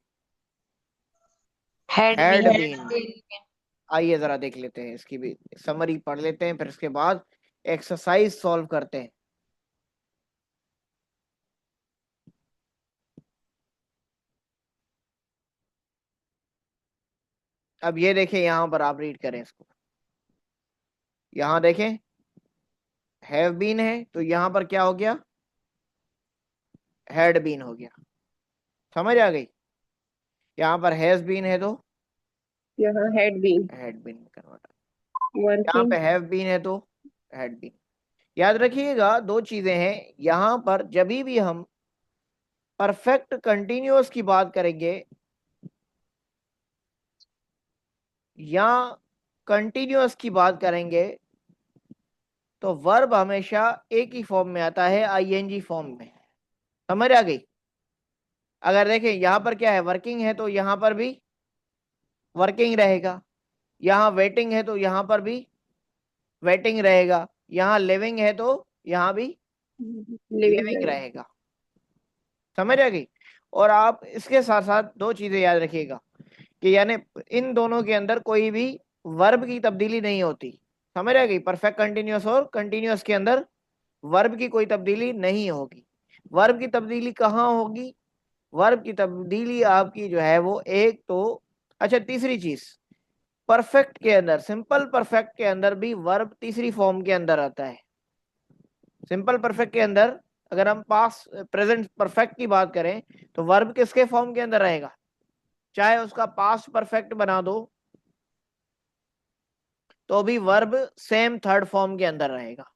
Had had been. बीन। आइए जरा देख लेते हैं, इसकी भी समरी पढ़ लेते हैं, फिर इसके बाद एक्सरसाइज सॉल्व करते हैं। अब ये देखें, यहां पर आप रीड करें इसको, यहां देखें हैव बीन है तो यहां पर क्या हो गया? हैड बीन हो गया। समझ आ गई? यहां पर हैज बीन है तो यहाँ had been had been convert, यहाँ वर्किंग। पे हैव बीन है तो हैड बीन। याद रखिएगा दो चीजें हैं यहां पर, जब भी हम परफेक्ट कंटिन्यूअस की बात करेंगे या कंटिन्यूअस की बात करेंगे तो वर्ब हमेशा एक ही फॉर्म में आता है, आईएनजी फॉर्म में। समझ आ गई? अगर देखें यहां पर क्या है, वर्किंग है तो यहां पर भी वर्किंग रहेगा, यहाँ वेटिंग है तो यहाँ पर भी वेटिंग रहेगा, यहाँ लिविंग है तो यहाँ भी लिविंग रहेगा। समझ आ गई? और आप इसके साथ साथ दो चीजें याद रखिएगा कि यानी इन दोनों के अंदर कोई भी वर्ब की तब्दीली नहीं होती। समझ आ गई? परफेक्ट कंटिन्यूअस और कंटिन्यूअस के अंदर वर्ब की कोई तब्दीली नहीं होगी। वर्ब की तब्दीली कहाँ होगी? वर्ब की तब्दीली आपकी जो है वो एक तो, अच्छा तीसरी चीज, परफेक्ट के अंदर, सिंपल परफेक्ट के अंदर भी वर्ब तीसरी फॉर्म के अंदर आता है। सिंपल परफेक्ट के अंदर अगर हम पास प्रेजेंट परफेक्ट की बात करें तो वर्ब किसके फॉर्म के अंदर रहेगा? चाहे उसका पास्ट परफेक्ट बना दो तो भी वर्ब सेम थर्ड फॉर्म के अंदर रहेगा।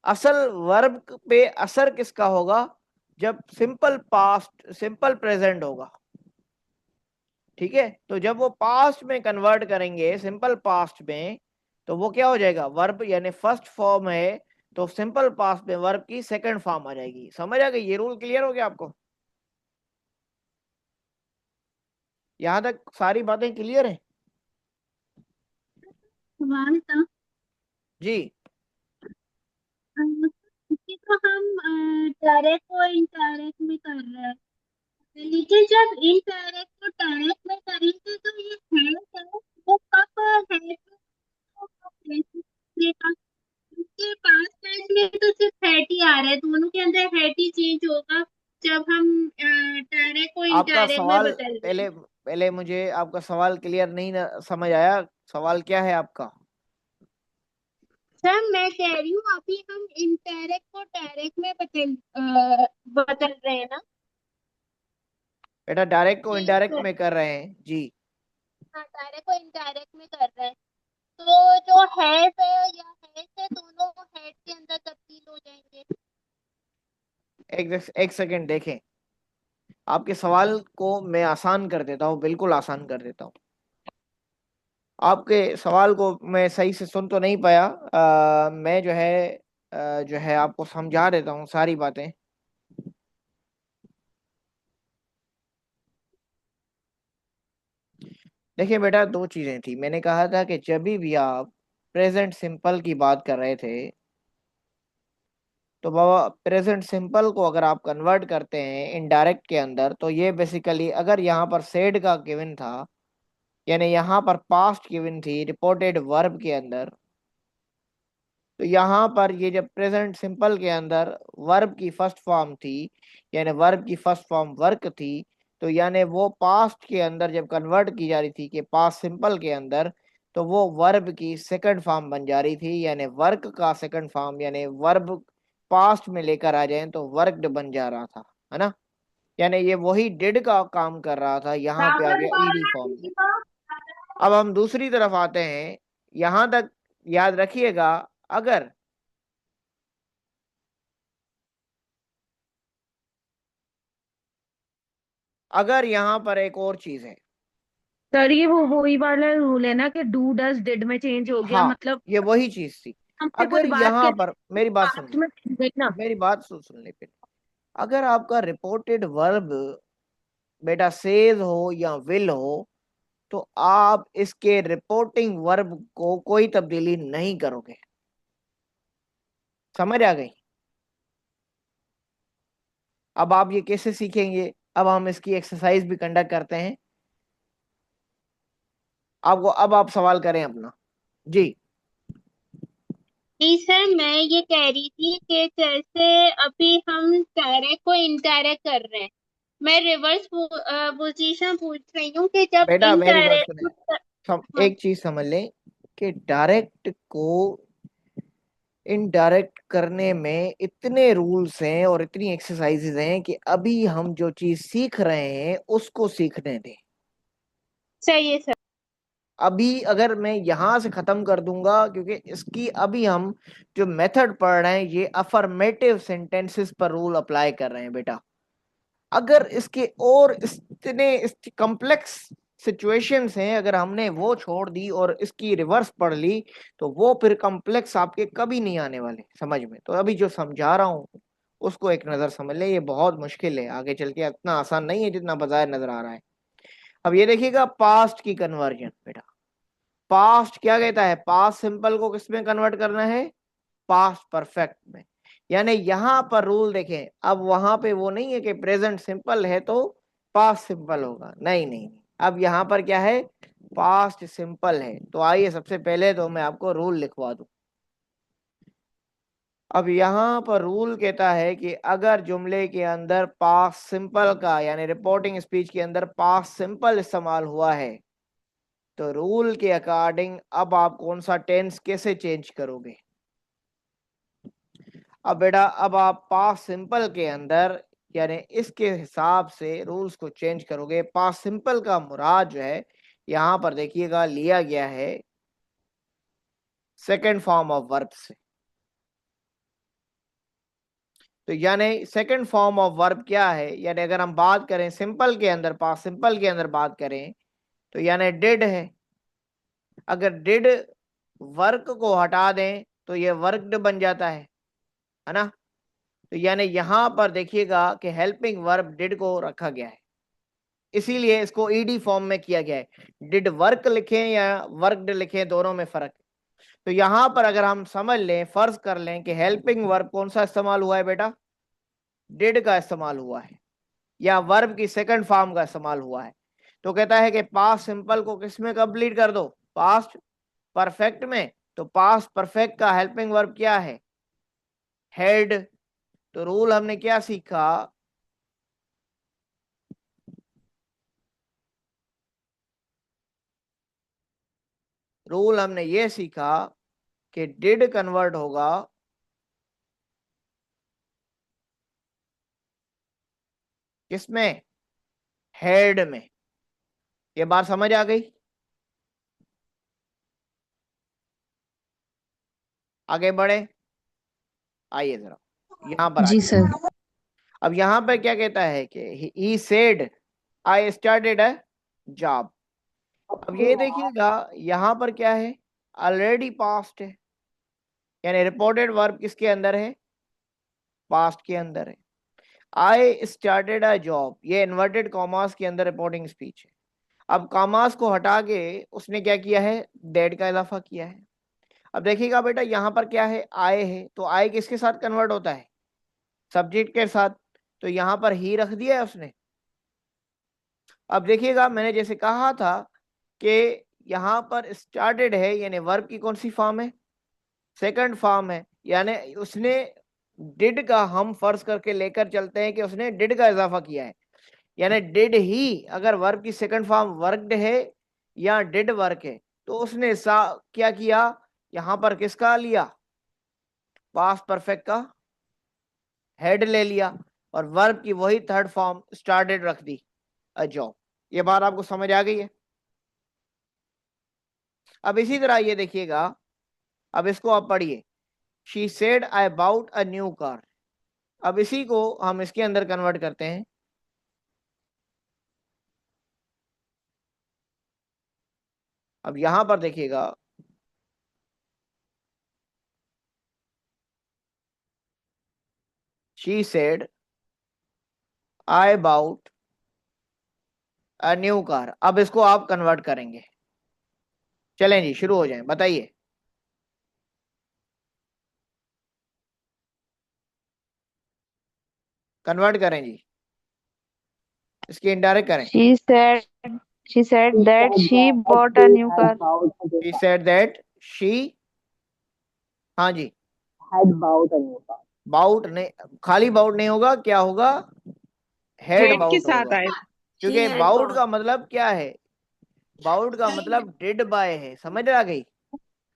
असल वर्ब पे असर किसका होगा? जब सिंपल पास्ट सिंपल प्रेजेंट होगा। ठीक है, तो जब वो पास्ट में कन्वर्ट करेंगे सिंपल पास्ट में तो वो क्या हो जाएगा? वर्ब यानी फर्स्ट फॉर्म है तो सिंपल पास्ट में वर्ब की सेकंड फॉर्म आ जाएगी। समझ आ गई? ये रूल क्लियर हो गया आपको? यहां तक सारी बातें क्लियर है? सवाल था जी। कि तो हम डायरेक्ट को इनडायरेक्ट में कर रहे हैं, लेकिन जब इनडायरेक्ट को डायरेक्ट में करेंगे तो ये है वो कब है उसके पास टेंस में तो सिर्फ हैड ही आ रहा है, दोनों के अंदर हैड ही चेंज होगा जब हम डायरेक्ट को आपका इनडायरेक्ट में सवाल बदल देंगे। पहले पहले मुझे आपका सवाल क्लियर नहीं समझ आया। सवाल क्या है आपका? सर मैं कह रही हूँ अभी हम इनडायरेक्ट को डायरेक्ट में बदल रहे हैं ना, बेटा डायरेक्ट को चेंज इनडायरेक्ट कर, में कर रहे हैं जी। हाँ डायरेक्ट को इनडायरेक्ट में कर रहे हैं, तो जो हैव है या हैज है दोनों हेड के अंदर तब्दील हो जाएंगे। एक सेकंड देखें, आपके सवाल को मैं आसान कर देता हूँ, बिल्कुल आसान कर देता हूँ। आपके सवाल को मैं सही से सुन तो नहीं पाया। मैं जो है आपको समझा देता हूँ सारी बातें। देखिए बेटा, दो चीजें थी। मैंने कहा था कि जब भी आप प्रेजेंट सिंपल की बात कर रहे थे तो बाबा प्रेजेंट सिंपल को अगर आप कन्वर्ट करते हैं इनडायरेक्ट के अंदर तो ये बेसिकली, अगर यहाँ पर सेड का गिवन था यानी यहाँ पर पास्ट गिवन थी रिपोर्टेड वर्ब के अंदर, तो यहाँ पर ये जब प्रेजेंट सिंपल के अंदर वर्ब की फर्स्ट फॉर्म थी यानी वर्ब की फर्स्ट फॉर्म वर्क थी, तो यानी वो पास्ट के अंदर जब कन्वर्ट की जा रही थी कि पास्ट सिंपल के अंदर, तो वो वर्ब की सेकंड फॉर्म बन जा रही थी यानी वर्क का सेकंड फॉर्म, यानी वर्ब पास्ट में लेकर आ जाए तो वर्कड बन जा रहा था, है ना? यानी ये वही डिड का काम कर रहा था, यहाँ पे आ गया ईडी फॉर्म में। अब हम दूसरी तरफ आते हैं, यहां तक याद रखिएगा। अगर अगर यहां पर एक और चीज है। सर ये वो वही वाला रूल है ना कि डू डज डिड में चेंज हो गया, हाँ, मतलब ये वही चीज थी। हमसे अगर कोई बात यहां कहते पर मेरी बात सुन पास्ट लो, में गई ना। मेरी बात सुन ले पहले। अगर आपका रिपोर्टेड वर्ब बेटा सेज हो या विल हो, तो आप इसके रिपोर्टिंग वर्ब को कोई तब्दीली नहीं करोगे। समझ आ गई? अब आप ये कैसे सीखेंगे? अब हम इसकी एक्सरसाइज भी कंडक्ट करते हैं आपको। अब आप सवाल करें अपना। जी। जी सर, मैं ये कह रही थी कि जैसे अभी हम डायरेक्ट को इनडायरेक्ट कर रहे हैं, मैं रिवर्स पोजीशन पूछ रही हूँ कि जब बेटा मेरी बात सुने, इनडायरेक्ट। हाँ। एक चीज समझ लें कि डायरेक्ट को इनडायरेक्ट करने में इतने रूल्स हैं और इतनी एक्सरसाइजेज हैं कि अभी हम जो चीज सीख रहे हैं उसको सीखने दें। सही है सर। अभी अगर मैं यहां से खत्म कर दूंगा, क्योंकि इसकी अभी हम जो मेथड पढ़ रहे हैं ये अफर्मेटिव सेंटेंसेस पर रूल अप्लाई कर रहे हैं बेटा। अगर इसके और इतने कॉम्प्लेक्स सिचुएशंस हैं, अगर हमने वो छोड़ दी और इसकी रिवर्स पढ़ ली, तो वो फिर कॉम्प्लेक्स आपके कभी नहीं आने वाले समझ में। तो अभी जो समझा रहा हूं उसको एक नजर समझ ले, ये बहुत मुश्किल है, आगे चल के इतना आसान नहीं है जितना बाजार नजर आ रहा है। अब ये देखिएगा पास्ट की कन्वर्जन बेटा। पास्ट क्या कहता है? पास्ट सिंपल को किस में कन्वर्ट करना है? पास्ट परफेक्ट में। यानी यहां पर रूल देखें, अब वहां पे वो नहीं है कि प्रेजेंट सिंपल है तो पास्ट सिंपल होगा, नहीं नहीं नहीं। अब यहां पर क्या है? पास्ट सिंपल है। तो आइए सबसे पहले तो मैं आपको रूल लिखवा दूं। अब यहां पर रूल कहता है कि अगर जुमले के अंदर पास्ट सिंपल का यानी रिपोर्टिंग स्पीच के अंदर पास्ट सिंपल इस्तेमाल हुआ है, तो रूल के अकॉर्डिंग अब आप कौन सा टेंस कैसे चेंज करोगे? अब बेटा अब आप पास्ट सिंपल के अंदर यानी इसके हिसाब से रूल्स को चेंज करोगे। पास्ट सिंपल का मुराद जो है यहां पर देखिएगा लिया गया है सेकंड फॉर्म ऑफ वर्ब से। तो यानी सेकंड फॉर्म ऑफ वर्ब क्या है? यानी अगर हम बात करें सिंपल के अंदर, पास्ट सिंपल के अंदर बात करें, तो यानी डिड है। अगर डिड वर्क को हटा दें तो ये वर्कड बन जाता है ना? तो यानी यहां पर देखिएगा कि हेल्पिंग वर्ब डिड को रखा गया है, इसीलिए इसको ईडी फॉर्म में किया गया है। डिड वर्क लिखें या वर्कड लिखें, दोनों में फर्क है। तो यहां पर अगर हम समझ लें, फर्ज कर लें कि हेल्पिंग वर्ब कौन सा इस्तेमाल हुआ है बेटा? डिड का इस्तेमाल हुआ है, या वर्ब की सेकंड फॉर्म का इस्तेमाल हुआ है। तो कहता है कि पास्ट सिंपल को किस में कंप्लीट कर दो? पास्ट परफेक्ट में। तो पास्ट परफेक्ट का हेल्पिंग वर्ब क्या है? हेड। तो रूल हमने क्या सीखा? रूल हमने ये सीखा कि डिड कन्वर्ट होगा किसमें? हेड में। ये बात समझ आ गई? आगे बढ़े, आइए जरा यहां पर जी आइए। सर। अब यहां पर क्या कहता है कि ही said I started a job. अब ये देखिएगा यहां पर क्या है? ऑलरेडी पास्ट है, यानी रिपोर्टेड वर्ब किसके अंदर है? पास्ट के अंदर है। आई स्टार्टेड अ जॉब, ये इन्वर्टेड कॉमास के अंदर रिपोर्टिंग स्पीच है। अब कॉमास को हटा के उसने क्या किया है? डेड का इजाफा किया है। अब देखिएगा बेटा यहां पर क्या है? आए है, तो आए किसके साथ कन्वर्ट होता है? सब्जेक्ट के साथ। तो यहां पर ही रख दिया है उसने। अब देखिएगा मैंने जैसे कहा था कि यहां पर स्टार्टेड है, यानी वर्ब की कौन सी फॉर्म है? सेकंड फॉर्म है। यानी उसने डिड का हम फर्ज करके लेकर चलते हैं कि उसने डिड का इजाफा किया है। यानी डिड ही अगर वर्ब की सेकंड फॉर्म वर्कड है या डिड वर्क है, तो उसने क्या किया? यहां पर किसका लिया? पास्ट परफेक्ट का हेड ले लिया, और वर्ब की वही थर्ड फॉर्म स्टार्टेड रख दी, अ जॉब। ये बात आपको समझ आ गई है? अब इसी तरह ये देखिएगा, अब इसको आप पढ़िए, she said I bought a new car. अब इसी को हम इसके अंदर कन्वर्ट करते हैं। अब यहां पर देखिएगा, she said I bought a new car. अब इसको आप कन्वर्ट करेंगे। चलें जी, शुरू हो जाएं, बताइए। कन्वर्ट करें जी, इसकी इनडायरेक्ट करें। She said that she bought a new car. She said that she, हाँ जी, बाउट नहीं, खाली बाउट नहीं होगा, क्या होगा, हेड हेड के बाउट साथ होगा। आए। क्योंकि बाउट का मतलब क्या है, बाउट का मतलब डिड बाय है, समझ आ गई।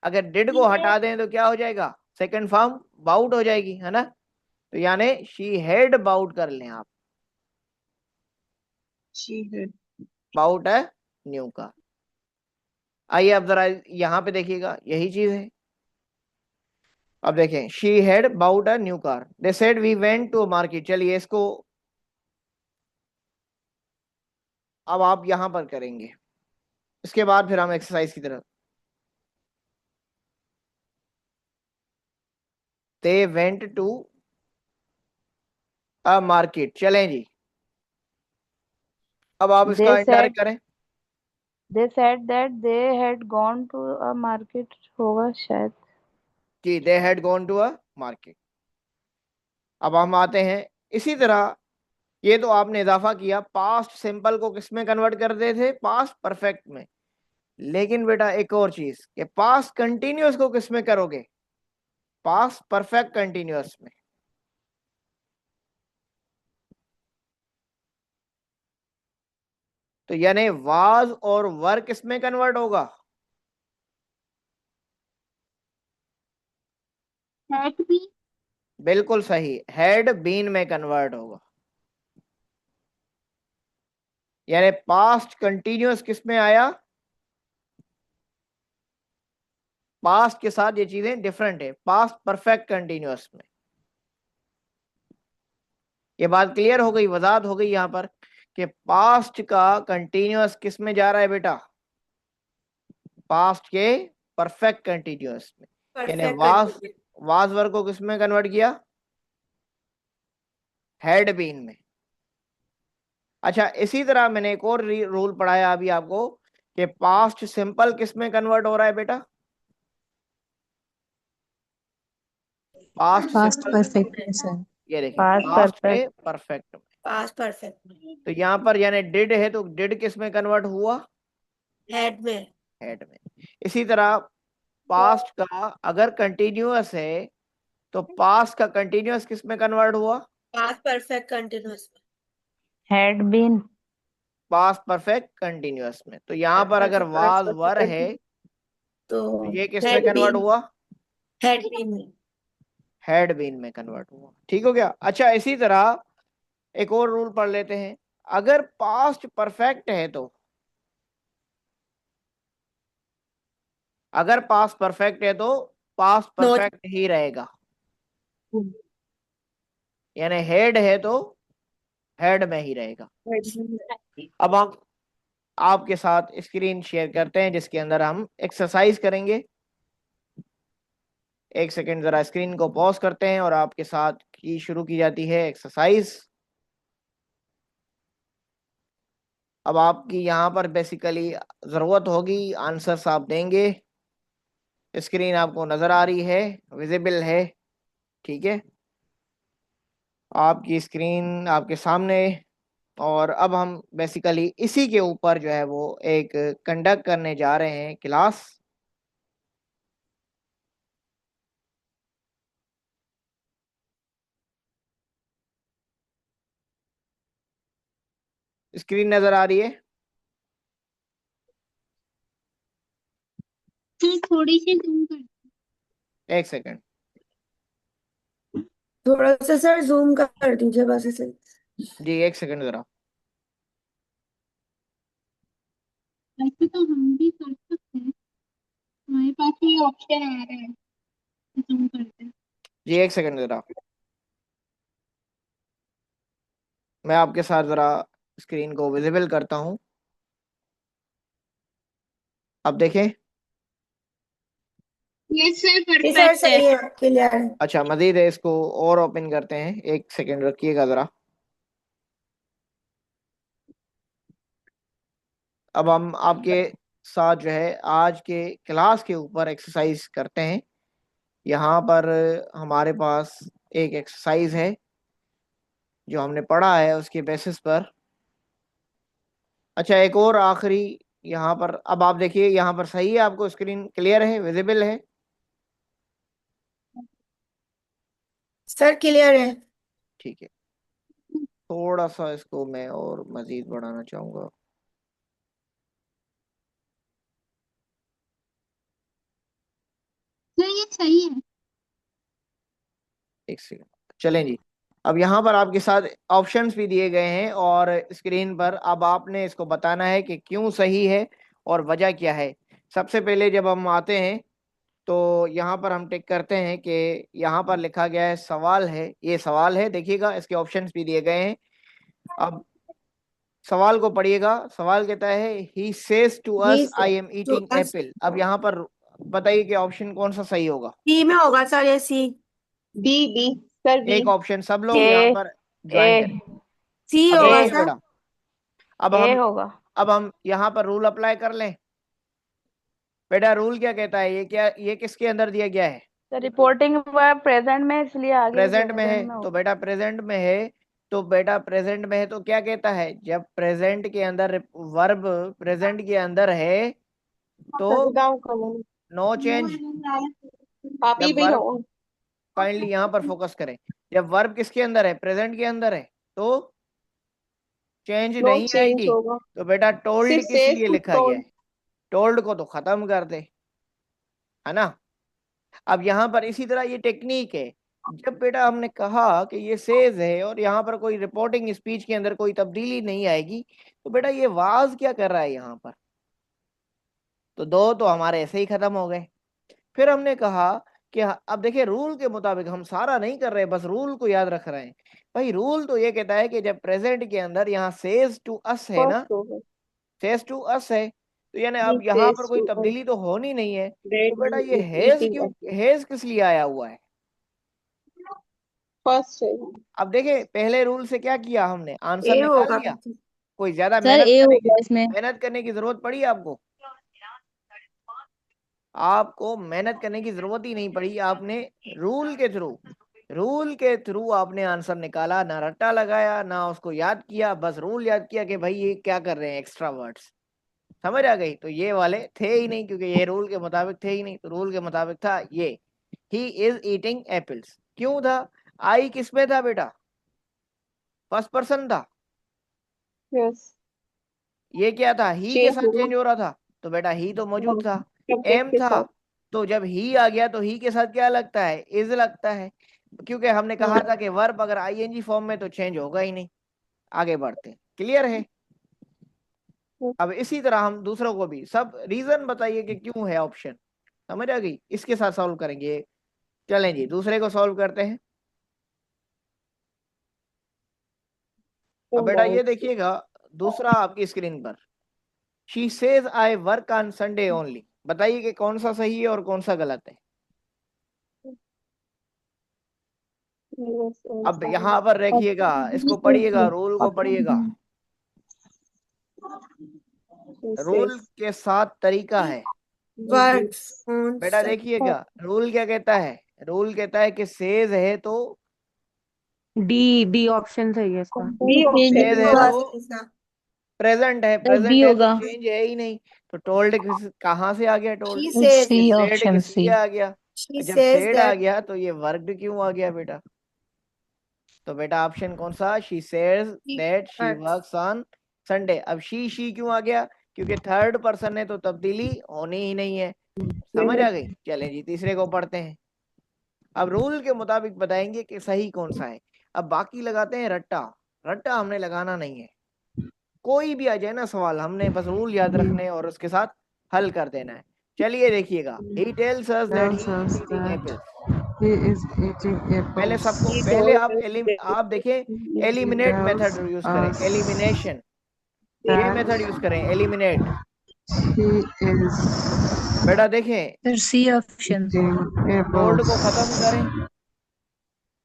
अगर डिड को हटा दें तो क्या हो जाएगा, सेकंड फॉर्म बाउट हो जाएगी, है ना। तो यानी शी हेड बाउट कर लें आप, बाउट है न्यू का। आइए अब जरा यहां पे देखिएगा, यही चीज है। अब देखें, she had bought a new car, they said we went to market. चलिए इसको अब आप यहां पर करेंगे, इसके बाद फिर हम एक्सरसाइज की तरफ। They went to a market, चलें जी। अब आप इसका They said इंडायरेक्ट करें। they said that they had gone to a market होगा शायद। जी, they had gone to a market. अब हम आते हैं इसी तरह, ये तो आपने इजाफा किया, पास्ट सिंपल को किस में कन्वर्ट कर देते थे, पास्ट परफेक्ट में। लेकिन बेटा एक और चीज, कि पास्ट कंटिन्यूअस को किस में करोगे, पास्ट परफेक्ट कंटिन्यूअस में। तो यानी वाज और वर किस में कन्वर्ट होगा, हैड भी। बिल्कुल सही, हैड बीन में कन्वर्ट होगा। यानी पास्ट कंटिन्यूअस किस में आया, पास्ट के साथ ये चीजें डिफरेंट है, पास्ट परफेक्ट कंटिन्यूअस में। ये बात क्लियर हो गई, वजाहत हो गई यहां पर, कि पास्ट का कंटिन्यूअस किस में जा रहा है बेटा, पास्ट के परफेक्ट कंटिन्यूअस में। यानी वाज वर्ग को किस में कन्वर्ट किया, हैड बीन में। अच्छा, इसी तरह मैंने एक और रूल पढ़ाया अभी आपको, कि पास्ट सिंपल किस में कन्वर्ट हो रहा है बेटा, पास्ट पास्ट सिंपल, परफेक्ट में सर। ये देखिए Past पास्ट के perfect. परफेक्ट में। पास्ट परफेक्ट तो यहाँ पर यानी डिड है तो डिड किस में कन्वर्ट हुआ, हेड में। हेड में। इसी तरह पास्ट का अगर कंटिन्यूअस है तो पास्ट का कंटिन्यूअस किस में कन्वर्ट हुआ, पास्ट परफेक्ट कंटिन्यूअस में। Had been. Past perfect continuous में। तो यहाँ पर अगर वाज वर है तो तो ये किस में हेड कन्वर्ट बीन। हुआ, हेड बीन में। हैड बीन में कन्वर्ट हुआ। ठीक हो गया। अच्छा, इसी तरह एक और रूल पढ़ लेते हैं, अगर पास्ट परफेक्ट है तो, अगर पास्ट परफेक्ट है तो पास्ट परफेक्ट ही रहेगा। यानी हेड है तो हेड में ही रहेगा। अब हम आपके साथ स्क्रीन शेयर करते हैं जिसके अंदर हम एक्सरसाइज करेंगे। एक सेकेंड, जरा स्क्रीन को पॉज करते हैं और आपके साथ की शुरू की जाती है एक्सरसाइज। अब आपकी यहाँ पर बेसिकली जरूरत होगी, आंसर्स आप देंगे। स्क्रीन आपको नजर आ रही है, विजिबल है, ठीक है, आपकी स्क्रीन आपके सामने। और अब हम बेसिकली इसी के ऊपर जो है वो एक कंडक्ट करने जा रहे हैं क्लास। स्क्रीन नजर आ रही है, सर थोड़ी सी जूम कर। एक सेकेंड। थोड़ा सा सर जूम कर दीजिए बस इसे। जी एक सेकेंड जरा। ऐसे तो हम भी कर सकते हैं। हमारे पास ये ऑप्शन आ रहा है, जूम करते हैं। जी एक सेकंड जरा, मैं आपके साथ जरा स्क्रीन को विजिबल करता हूँ। अब देखें। यस सर, जी सर परफेक्ट है। सही है, क्लियर है। अच्छा मजीद है, इसको और ओपन करते हैं, एक सेकंड रखिएगा जरा। अब हम आपके साथ जो है आज के क्लास के ऊपर एक्सरसाइज करते हैं। यहाँ पर हमारे पास एक एक्सरसाइज है जो हमने पढ़ा है उसके बेसिस पर। अच्छा एक और आखिरी यहाँ पर, अब आप देखिए यहाँ पर सही है, आपको स्क्रीन क्लियर है, विजिबल है? सर क्लियर है। ठीक है, थोड़ा सा इसको मैं और मजीद बढ़ाना चाहूँगा। सर ये सही है। एक सेकंड, चलें जी। अब यहाँ पर आपके साथ ऑप्शंस भी दिए गए हैं और स्क्रीन पर, अब आपने इसको बताना है कि क्यों सही है और वजह क्या है। सबसे पहले जब हम आते हैं तो यहाँ पर हम टिक करते हैं कि यहाँ पर लिखा गया है सवाल है, ये सवाल है, देखिएगा इसके ऑप्शंस भी दिए गए हैं। अब सवाल को पढ़िएगा। सवाल कहता है he says to he us I am to eating us, apple. अब यहाँ पर बताइए कि ऑप्शन कौन सा सही होगा। सी में होगा सर, ये सी। B sir, B. एक ऑप्शन, सब लोग यहाँ ए पर ए ज्वाइन करें। सी अब होगा देखिए ए सर। बेटा, अब ए हम होगा। अब हम यहाँ पर रूल अप्लाई कर लें। बेटा रूल क्या कहता है, ये क्या, ये किसके अंदर दिया गया है? सर रिपोर्टिंग वर्ब प्रेजेंट में, इसलिए आगे प्रेजेंट में है। प्रेजेंट में तो होगा। बेटा प्रेजेंट में है, तो बेटा प्रेजेंट में है तो क्या कहता है, जब प्रेजेंट के अंदर वर्ब प्रेजेंट के अंदर है तो नो चेंज। आप ही जब भी वर्ब, हो। काइंडली यहाँ पर फोकस करें, जब वर्ब किसके अंदर है, प्रेजेंट के अंदर है, तो चेंज नो नहीं चेंज आएगी। होगा। तो बेटा टोल्ड सिर्फ किस सेज लिए टू लिखा गया टोल्ड। है? टोल्ड को तो खत्म कर दे, है ना। अब यहाँ पर इसी तरह ये टेक्निक है, जब बेटा हमने कहा कि ये सेज है और यहाँ पर कोई रिपोर्टिंग स्पीच के अंदर कोई तब्दीली नहीं आएगी, तो बेटा ये वाज क्या कर रहा है यहाँ पर, तो दो तो हमारे ऐसे ही खत्म हो गए। फिर हमने कहा कि अब देखिए रूल के मुताबिक हम सारा नहीं कर रहे, बस रूल को याद रख रहे हैं। भाई रूल तो ये कहता है कि जब प्रेजेंट के अंदर यहाँ सेज टू अस है ना, फर्स्ट होगा। सेज टू अस है, तो यानी बी अब यहाँ पर सेज कोई टू अस तब्दीली तो होनी नहीं है। तो दैट बेटा ये ही इज हैज ईटिंग क्यों, एप्पल। हैज किस लिए आया हुआ है? फर्स्ट है। अब देखे पहले रूल से क्या किया हमने, आंसर ए निकाल होगा लिया। फिर। कोई ज्यादा सर मेहनत ए करने की, होगा इसमें। मेहनत करने की जरूरत पड़ी आपको? आपको मेहनत करने की जरूरत ही नहीं पड़ी, आपने रूल के थ्रू, रूल के थ्रू आपने आंसर निकाला, ना रट्टा लगाया ना उसको याद किया, बस रूल याद किया कि भाई ये क्या कर रहे हैं, एक्स्ट्रा वर्ड्स। समझ आ गई? तो ये वाले थे ही नहीं, क्योंकि ये रूल के मुताबिक थे ही नहीं, तो रूल के मुताबिक था ये ही इज ईटिंग एप्पल्स। क्यों था? आई किस में था बेटा? फर्स्ट पर्सन था। यस। ये क्या था, ही के चेंज साथ होगा। चेंज हो रहा था, तो बेटा ही तो मौजूद था। सब्जेक्ट एम के था, साथ। तो जब ही आ गया तो ही के साथ क्या लगता है, इज लगता है, क्योंकि हमने कहा था कि वर्ब अगर आईएनजी फॉर्म में तो चेंज होगा ही नहीं। आगे बढ़ते, क्लियर है? अब इसी तरह हम दूसरों को भी सब रीजन बताइए कि क्यों है ऑप्शन, समझ आ गई? इसके साथ सॉल्व करेंगे। चलें जी दूसरे को सॉल्व करते हैं। अब बेटा ये देखिएगा, दूसरा आपकी स्क्रीन पर, she says I work on Sunday only. बताइए कि कौन सा सही है और कौन सा गलत है। अब यहाँ पर रखिएगा, इसको पढ़िएगा, रूल को पढ़िएगा। रूल के साथ तरीका है। वर्क्स ऑन बेटा देखिएगा रूल क्या कहता है, रूल कहता है कि सेज है तो, डी डी ऑप्शन सही है इसका। बी चेंज सेज है होगा तो सर। प्रेजेंट है, सर बी प्रेजेंट है तो होगा। चेंज है ही नहीं। तो टोल्ड कहाँ से आ गया, told? She says, she said option किस सी। लिए आ गया? शी जब सेज सेड आ दैट। गया तो ये वर्कड क्यों आ गया बेटा? तो बेटा ऑप्शन कौन सा, she says that she works. Works on Sunday. अब शी क्यों आ गया? क्योंकि थर्ड पर्सन है तो तब्दीली होनी ही नहीं है। समझ आ गई? चलें जी तीसरे को पढ़ते हैं। अब रूल के मुताबिक बताएंगे कि सही कौन सा है। अब बाकी लगाते हैं रट्टा। रट्टा हमने लगाना नहीं है, कोई भी आ जाए ना सवाल, हमने बस रूल याद रखने और उसके साथ हल कर देना है। चलिए देखिएगा, he tells us that tells he is us eating that apples. he is eating पहले apples. सबको He पहले told आप us that आप देखें he is eliminate tells method use करें, us एलिमिनेशन ये that मेथड यूज करें, एलिमिनेट। he is बेटा देखें, sir C option. eating told apples. को खत्म करें,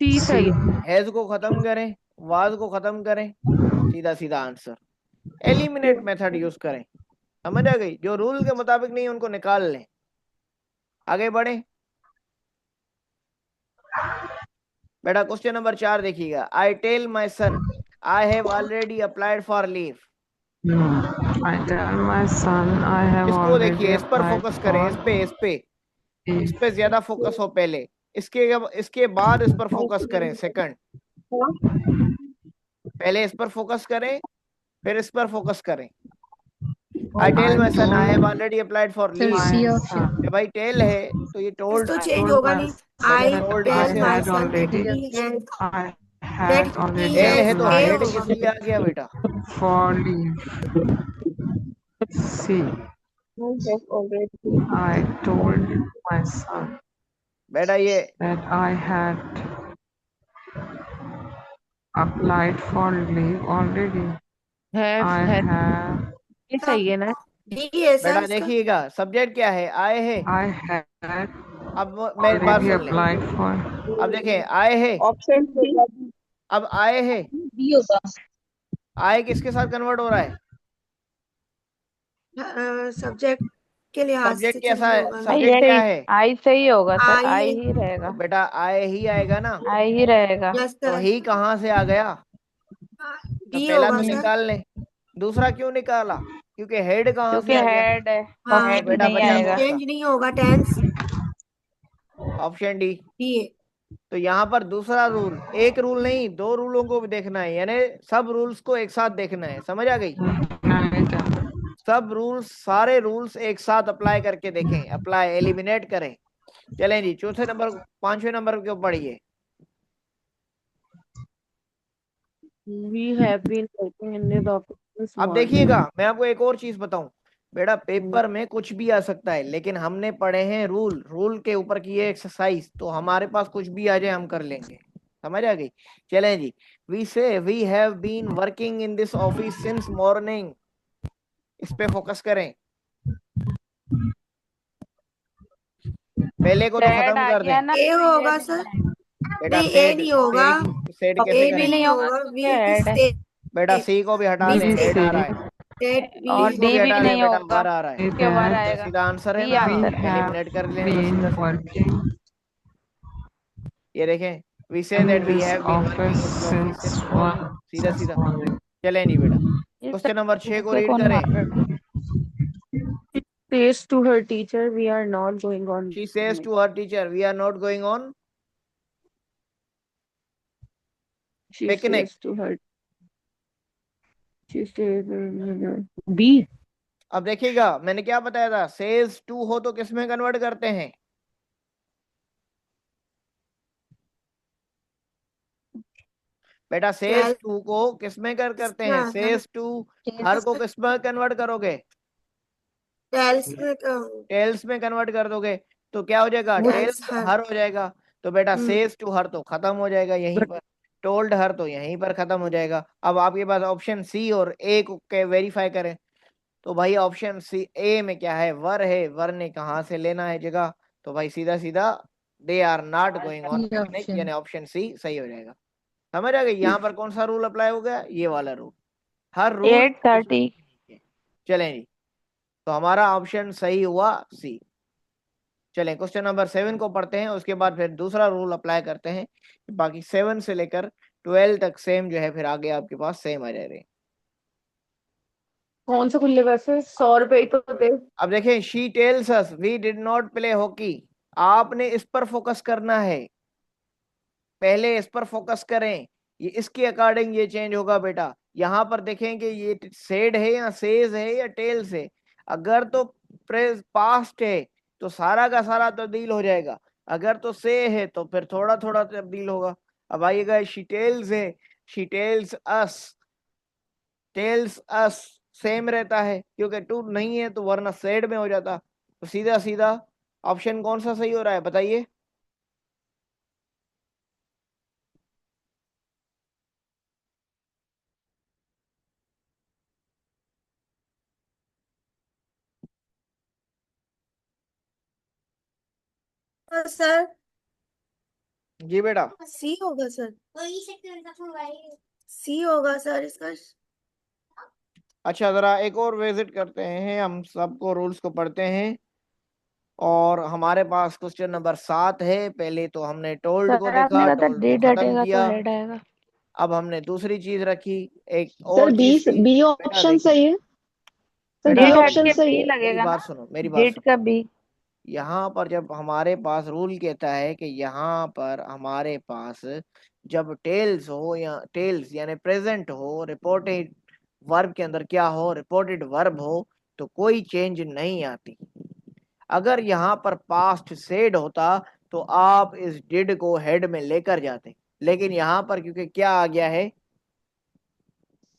सी सही। हैज को खत्म करें, वाज को खत्म करें, सीधा सीधा आंसर। एलिमिनेट मेथड यूज करें, समझ आ गई? जो रूल के मुताबिक नहीं उनको निकाल लें। आगे बढ़े बेटा, क्वेश्चन नंबर 4 देखिएगा। I tell my son I have already applied for leave. I tell my son I have इसको already देखिए, इस पर applied फोकस करें, for इस पे leave. ज्यादा फोकस हो पहले, इसके बाद इस पर फोकस करें सेकंड। पहले इस पर फोकस करें, फिर इस पर फोकस करें। I tell my son I have already applied for sir leave. C My option. son, भाई टेल है तो ये इस टोल्ड, तो I चेंज told होगा my नहीं। son I that told I यहाँ टेल से आ माई had गया, son already, I had that already he a has है तो ए हेड applied किस होगा। लिए आ गया बेटा? for leave. C. I told my son बेटा ये that I had applied for leave already. I have ये सही है ना? डी है सर बेटा इसका। देखिएगा, सब्जेक्ट क्या है? आए है। I had अब मेरी बात already सुन ले, applied for अब देखें आए है, ऑप्शन अब आए है, बी होगा। आए किसके साथ कन्वर्ट हो रहा है? सब्जेक्ट के लिहाज से सब्जेक्ट कैसा चेंज है? होगा ना। सब्जेक्ट क्या है? आई सही होगा सर, आई आई है। ही तो रहेगा, बेटा आए ही आएगा ना। आई ही रहेगा। यस तो सर। ही कहाँ से आ गया? तो डी पहला होगा तो सर। निकाल लें, दूसरा क्यों निकाला? क्योंकि हेड कहाँ क्योंकि से आ गया? हेड है, हाँ, तो हेड बेटा नहीं बचा आएगा। कौन सा? चेंज नहीं होगा, टेंस ऑप्शन डी। डी है। तो यहाँ पर दूसरा रूल, एक रूल नहीं दो रूलों को भी देखना है, यानी सब रूल्स को एक साथ देखना है, समझ आ गई? सब रूल्स, सारे रूल्स एक साथ अप्लाई करके देखें, अप्लाई एलिमिनेट करें। चलें जी, चौथे नंबर, पांचवें नंबर के ऊपर पढ़िए। We have been working in this office this अब morning. देखिएगा, मैं आपको एक और चीज बताऊं बेटा, पेपर में कुछ भी आ सकता है, लेकिन हमने पढ़े हैं रूल, रूल के ऊपर की एक्सरसाइज, तो हमारे पास कुछ भी आ जाए हम कर लेंगे, समझ आ गई? चलें जी, we say we have been working in this office since morning, इस पे फोकस करें। पहले को तो हेड खत्म आ कर गया दें ना, ए तो ये होगा भी सर। नहीं बेटा। नहीं, ए नहीं होगा। सेड कैसे ए करें? नहीं होगा होगा। क्योंकि वी हेड है। से बेटा सी को भी हटा बी दें, से हेड आ रहा है। दैट और सी को डी भी भी हटा दें नहीं बेटा, होगा वर आ रहा है, क्योंकि वर तो आएगा। सीधा आंसर है बी ना, आंसर है। एलिमिनेट कर लें तो सीधा been सीधा। working ये देखें, we say in that we this have been working office in this office since since morning, सीधा since सीधा। morning. चलें जी बेटा, ये क्वेश्चन नंबर 6 को तुक्के रीड कौन करें। मार रहा है? Says to her teacher, we are not going on. She says to her teacher, we are not going on She picnic. says to her. She says B. अब देखिएगा, मैंने क्या बताया था, सेज टू हो तो किस में कन्वर्ट करते हैं? बेटा सेज टू को किस में करते हैं? Says to. हर को किस में कन्वर्ट करोगे? टेल्स में कन्वर्ट कर दोगे तो क्या हो जाएगा? टेल्स हर हो जाएगा। तो बेटा सेज टू हर तो खत्म हो जाएगा यहीं पर, टोल्ड हर तो यहीं पर खत्म हो जाएगा। अब आपके पास ऑप्शन सी और ए को वेरीफाई करें, तो भाई ऑप्शन सी ए में क्या है? वर है, वर ने कहाँ से लेना है जगह? तो भाई सीधा सीधा they are not going on picnic, यानी ऑप्शन सी सही हो जाएगा। समझ आ गई? यहाँ पर कौन सा रूल अप्लाई हो गया? ये वाला रूल, हर रूल 8:30। चलें जी, तो हमारा ऑप्शन सही हुआ सी। चलें क्वेश्चन नंबर 7 को पढ़ते हैं, उसके बाद फिर दूसरा रूल अप्लाई करते हैं, बाकी 7 से लेकर 12 तक सेम जो है, फिर आगे आपके पास सेम आ जाएंगे। कौन सा खुले वैसे 100 रुपए ही तो दे। अब देखें, she tells us we did not play hockey, आपने इस पर फोकस करना है, पहले इस पर फोकस करें, ये इसके अकॉर्डिंग ये चेंज होगा बेटा। यहाँ पर देखेंगे ये सेड है या सेज है या टेल्स है, अगर तो पास्ट है तो सारा का सारा तब्दील हो जाएगा, अगर तो से है तो फिर थोड़ा थोड़ा तब्दील होगा। अब आइएगा, शी टेल्स है, she tells us, tells us same रहता है क्योंकि टू नहीं है तो वरना सेड में हो जाता, तो सीधा सीधा ऑप्शन कौन सा सही हो रहा है बताइए। सर जी बेटा। सी होगा सर, सी होगा सर इसका। अच्छा जरा एक और विजिट करते हैं, हम सबको रूल्स को पढ़ते हैं। और हमारे पास क्वेश्चन नंबर 7 है। पहले तो हमने टोल्ड को सर आपने देखा, कहा था टोल्ड को डिड खत्म हटेगा तो किया। हेड आएगा। अब हमने दूसरी चीज रखी, एक सर और बी चीज थी। बी बेटा ऑप्शन देखिए, सही है। सर बेटा डी डिड हट ऑप्शन के सही बी है। मेरी लगेगा बात ना, सुनो, मेरी बात डिड सुनो। का बी। यहाँ पर जब हमारे पास रूल कहता है कि यहाँ पर हमारे पास जब टेल्स हो या टेल्स यानी प्रेजेंट हो, रिपोर्टेड वर्ब के अंदर क्या हो, रिपोर्टेड वर्ब हो, तो कोई चेंज नहीं आती। अगर यहाँ पर पास्ट सेड होता तो आप इस डिड को हेड में लेकर जाते, लेकिन यहाँ पर क्योंकि क्या आ गया है,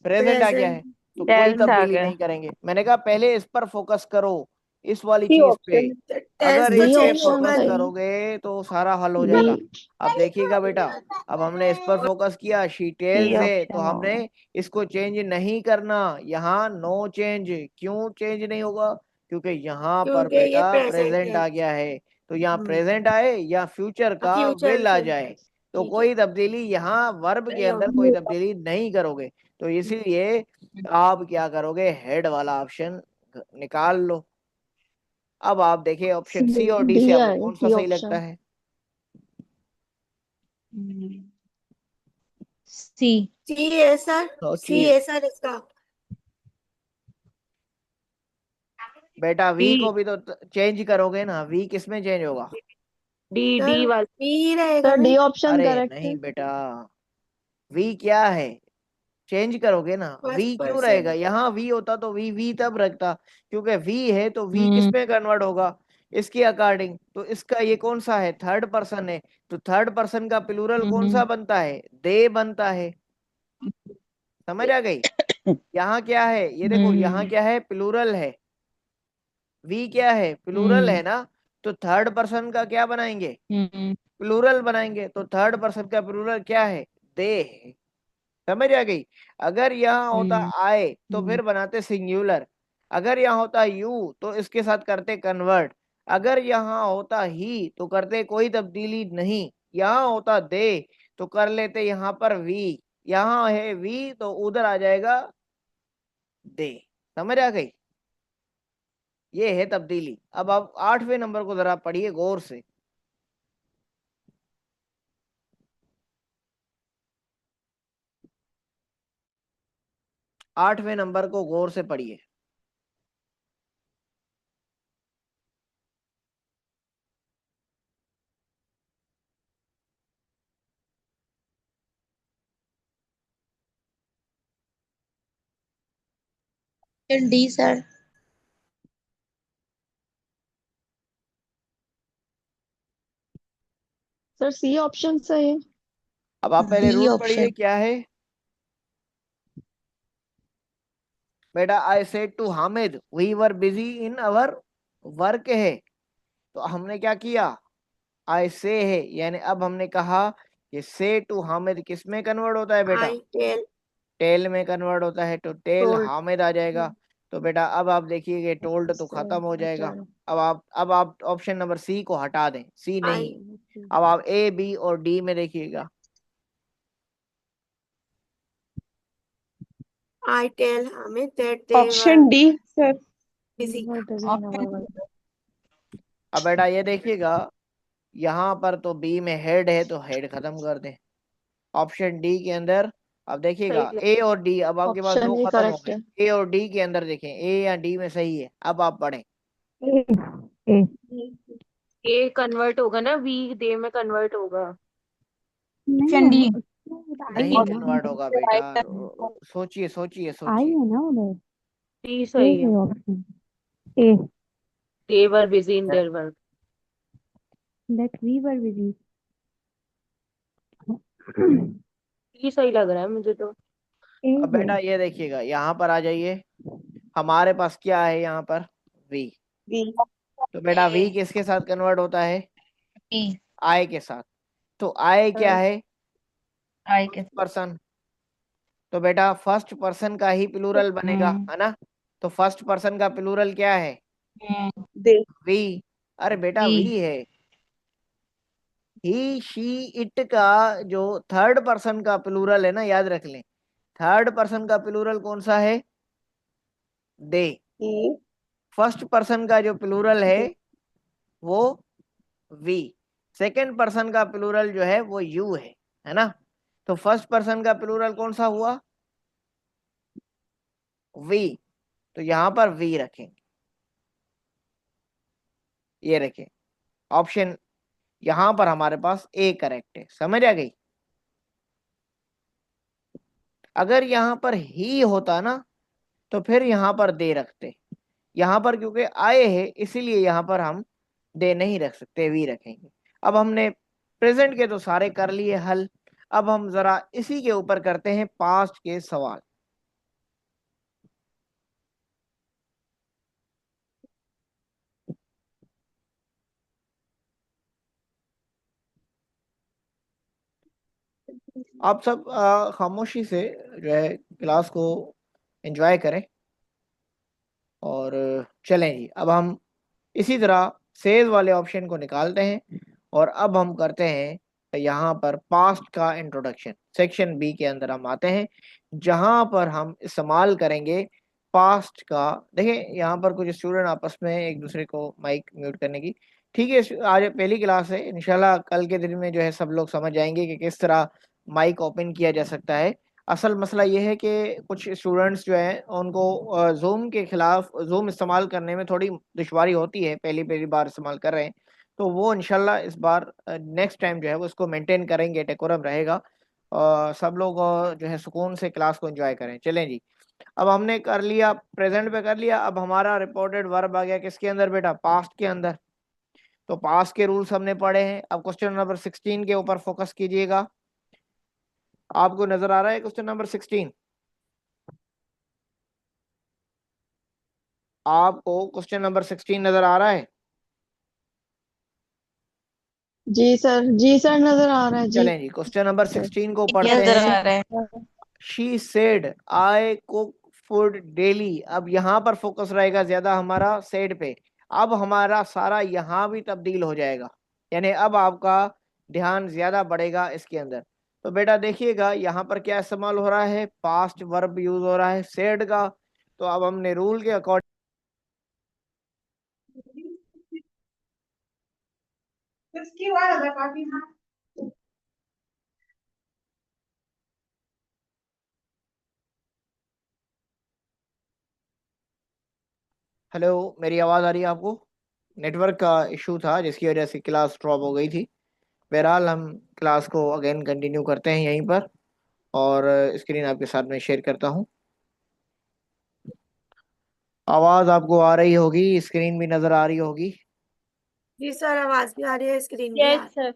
प्रेजेंट आ गया है, प्रेजेंट। तो कोई टेंस आ तब्दीली गया। नहीं करेंगे। मैंने कहा पहले इस पर फोकस करो, इस वाली सी चीज पे। ऑप्शन टेंस अगर तो इस बी पे चेंज ऑप्शन होगा फोकस नहीं। सही है। करोगे तो सारा हल हो बी जाएगा। अब देखिएगा बेटा, अब हमने इस पर फोकस किया, शी सी टेल्स है तो ऑप्शन हमने होगा। इसको चेंज नहीं करना। यहाँ नो चेंज, क्यों चेंज नहीं होगा, क्योंकि यहाँ पर क्योंकि ये बेटा प्रेजेंट प्रेजेंट है। आ गया है। तो यहाँ प्रेजेंट आए या फ्यूचर का फ्यूचर विल आ से जाए, तो ठीक है, कोई तब्दीली यहाँ वर्ब के सही अंदर होगा। कोई तब्दीली नहीं करोगे। तो इसीलिए आप क्या करोगे, हेड वाला ऑप्शन निकाल लो। अब आप देखिए ऑप्शन सी और डी डी से आपको आएगा, कौन सा डी सही लगता ऑप्शन। है। सी। सी है सर, सी सोचिए है सर इसका। बेटा, वी डी को भी तो चेंज करोगे ना, वी किस में चेंज होगा। डी डी सर वाला। बी रहेगा सर ना। डी ऑप्शन अरे करेक्ट नहीं है। बेटा, वी क्या है, चेंज करोगे ना। फर्स्ट वी क्यों रहेगा, पर्सन। यहाँ वी होता तो वी तब रखता, क्योंकि वी है तो वी किस हम्म में कन्वर्ट होगा, इसके अकॉर्डिंग। तो इसका ये कौन सा है, थर्ड पर्सन है, तो थर्ड पर्सन का प्लूरल कौन सा हम्म बनता है, दे बनता है। समझ आ गई। यहाँ क्या है, ये देखो यहाँ हम्म क्या है, प्लूरल है। वी क्या है, प्लूरल हम्म है ना, तो थर्ड पर्सन का क्या बनाएंगे, हम्म प्लूरल बनाएंगे। तो थर्ड पर्सन का प्लूरल क्या है, दे है। समझ आ गई। अगर यहाँ होता हम्म आए तो हम्म फिर बनाते सिंगुलर। अगर यहाँ होता यू तो इसके साथ करते कन्वर्ट। अगर यहाँ होता ही तो करते कोई तब्दीली नहीं। यहाँ होता दे तो कर लेते यहाँ पर वी। यहाँ है वी तो उधर आ जाएगा दे। समझ आ गई, ये है तब्दीली। अब आप 8वें नंबर को जरा पढ़िए गौर से। 8वें नंबर को गौर से पढ़िए। D sir. Sir C option सही है। अब आप पहले डी रूल ऑप्शन। पढ़िए क्या है। बेटा, I said to Hamid we were busy in our work है, तो हमने क्या किया, आई से है, यानी अब हमने कहा कि से टू हामिद किस में कन्वर्ट होता है बेटा, आई टेल टेल में कन्वर्ट होता है, तो टेल टोल्ड। हामिद आ जाएगा। तो बेटा अब आप देखिए कि टोल्ड तो खत्म हो जाएगा। अब आप ऑप्शन नंबर सी को हटा दें, सी आई नहीं। अब आप ए बी और डी में देखिएगा। आई टेल हमें that they were option D sir. Busy. अब बेटा ये देखिएगा, यहाँ पर तो बी में हेड है तो हेड खत्म कर दें। ऑप्शन डी के अंदर अब देखिएगा सही। ए और डी, अब आपके पास ऑप्शन दो ए खत्म हो करेक्ट गए। है। ए और डी के अंदर देखें, ए या डी में सही है। अब आप पढ़ें। ए ए ए कन्वर्ट होगा ना, वी दे में कन्वर्ट होगा। Option D. नहीं कन्वर्ट होगा बेटा, सोचिए सोचिए आई सोचिए। है ना उधर, डी ए सही है। है option A, they were busy in their work. That we were busy. D सही लग रहा है मुझे तो। ए अब है। बेटा ये देखिएगा, यहाँ पर आ जाइए, हमारे पास क्या है यहाँ पर, वी। बी। तो बेटा वी किसके साथ कन्वर्ट होता है? आई के साथ। तो आई क्या है? आई के पर्सन। तो बेटा फर्स्ट पर्सन का ही प्लूरल बनेगा, है ना? तो फर्स्ट पर्सन का प्लूरल क्या है? दे वी। अरे बेटा वी है। ही शी इट का जो थर्ड पर्सन का प्लूरल है ना, याद रख लें, थर्ड पर्सन का प्लूरल कौन सा है? दे। फर्स्ट पर्सन का जो प्लूरल है वो वी। सेकंड पर्सन का प्लूरल जो है वो यू है ना? तो फर्स्ट पर्सन का प्लूरल कौन सा हुआ? वी। तो यहां पर वी रखें, ये रखें ऑप्शन, यहां पर हमारे पास ए करेक्ट है। समझ आ गई? अगर यहां पर ही होता ना तो फिर यहां पर दे रखते, यहां पर क्योंकि आए है इसीलिए यहां पर हम दे नहीं रख सकते, वी रखेंगे। अब हमने प्रेजेंट के तो सारे कर लिए हल। अब हम जरा इसी के ऊपर करते हैं पास्ट के सवाल। आप सब खामोशी से जो है क्लास को एंजॉय करें। और चलें जी, अब हम इसी तरह सेज वाले ऑप्शन को निकालते हैं और अब हम करते हैं यहाँ पर पास्ट का इंट्रोडक्शन। सेक्शन बी के अंदर हम आते हैं जहां पर हम इस्तेमाल करेंगे पास्ट का। देखें यहाँ पर कुछ स्टूडेंट आपस में एक दूसरे को माइक म्यूट करने की, ठीक है, आज पहली क्लास है, इंशाल्लाह कल के दिन में जो है सब लोग समझ जाएंगे कि किस तरह माइक ओपन किया जा सकता है। असल मसला ये है कि कुछ स्टूडेंट्स जो हैं उनको जूम के खिलाफ जूम इस्तेमाल करने में थोड़ी दुश्वारी होती है, पहली पहली बार इस्तेमाल कर रहे हैं, तो वो इंशाल्लाह इस बार नेक्स्ट टाइम जो है वो इसको मेंटेन करेंगे, डेकोरम रहेगा और सब लोग जो है सुकून से क्लास को एंजॉय करें। चलें जी, अब हमने कर लिया, प्रेजेंट पे कर लिया, अब हमारा रिपोर्टेड वर्ब आ गया किसके अंदर बेटा? पास्ट के अंदर। तो पास्ट के रूल्स हमने पढ़े हैं। अब क्वेश्चन नंबर 16 के ऊपर फोकस कीजिएगा। आपको नजर आ रहा है क्वेश्चन नंबर 16? आपको क्वेश्चन नंबर 16 नजर आ रहा है? जी सर नजर आ रहा है जी। चलें जी, क्वेश्चन नंबर 16 को पढ़ते हैं। She said I cook food daily. अब यहाँ पर फोकस रहेगा ज्यादा हमारा सेड पे। अब हमारा सारा यहाँ भी तब्दील हो जाएगा, यानी अब आपका ध्यान ज्यादा बढ़ेगा इसके अंदर। तो बेटा देखिएगा यहाँ पर क्या इस्तेमाल हो रहा है? पास्ट वर्ब यूज हो रहा है सेड का। तो अब हमने रूल के अकॉर्डिंग, हेलो, मेरी आवाज आ रही है आपको? नेटवर्क का इशू था जिसकी वजह से क्लास ड्रॉप हो गई थी। बहरहाल हम क्लास को अगेन कंटिन्यू करते हैं यहीं पर, और स्क्रीन आपके साथ में शेयर करता हूँ। आवाज आपको आ रही होगी, स्क्रीन भी नजर आ रही होगी। जी सर, आवाज भी आ रही है, स्क्रीन भी आ यस रही सर।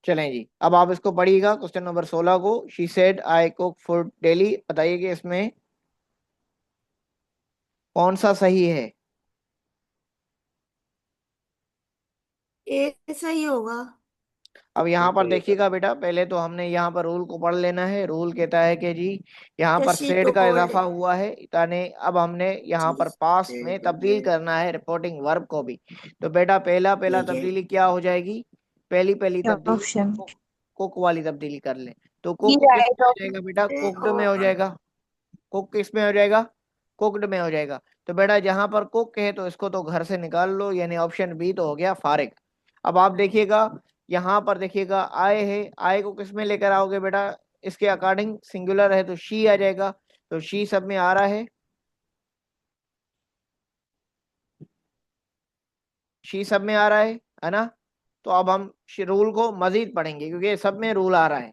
चलें जी, अब आप इसको पढ़िएगा क्वेश्चन नंबर 16 को। She said I cook food daily. बताइए कि इसमें कौन सा सही है? है। ए सही होगा। अब यहाँ पर देखिएगा बेटा, पहले तो हमने यहाँ पर रूल को पढ़ लेना है। रूल कहता है कि जी यहाँ पर शी सेड का टोल्ड। इजाफा हुआ है, यानी अब हमने यहाँ पर पास्ट में तब्दील करना है रिपोर्टिंग वर्ब को भी। तो बेटा पहला पहला ठीक है। तब्दीली क्या हो जाएगी? पहली पहली तब्दीली ऑप्शन कुक वाली तब्दीली कर ले। तो कुक किस में हो जाएगा बेटा? कुकड में हो जाएगा। कुक किस में हो जाएगा? कुकड में हो जाएगा। तो बेटा जहां पर कुक है तो इसको तो घर से निकाल लो, यानी ऑप्शन बी तो हो गया फारिग। अब आप देखिएगा यहाँ पर, देखिएगा आए है, आए को किस में लेकर आओगे बेटा? इसके अकॉर्डिंग सिंगुलर है तो शी आ जाएगा। तो शी सब में आ रहा है, शी सब में आ रहा है ना? तो अब हम रूल को मजीद पढ़ेंगे क्योंकि सब में रूल आ रहा है।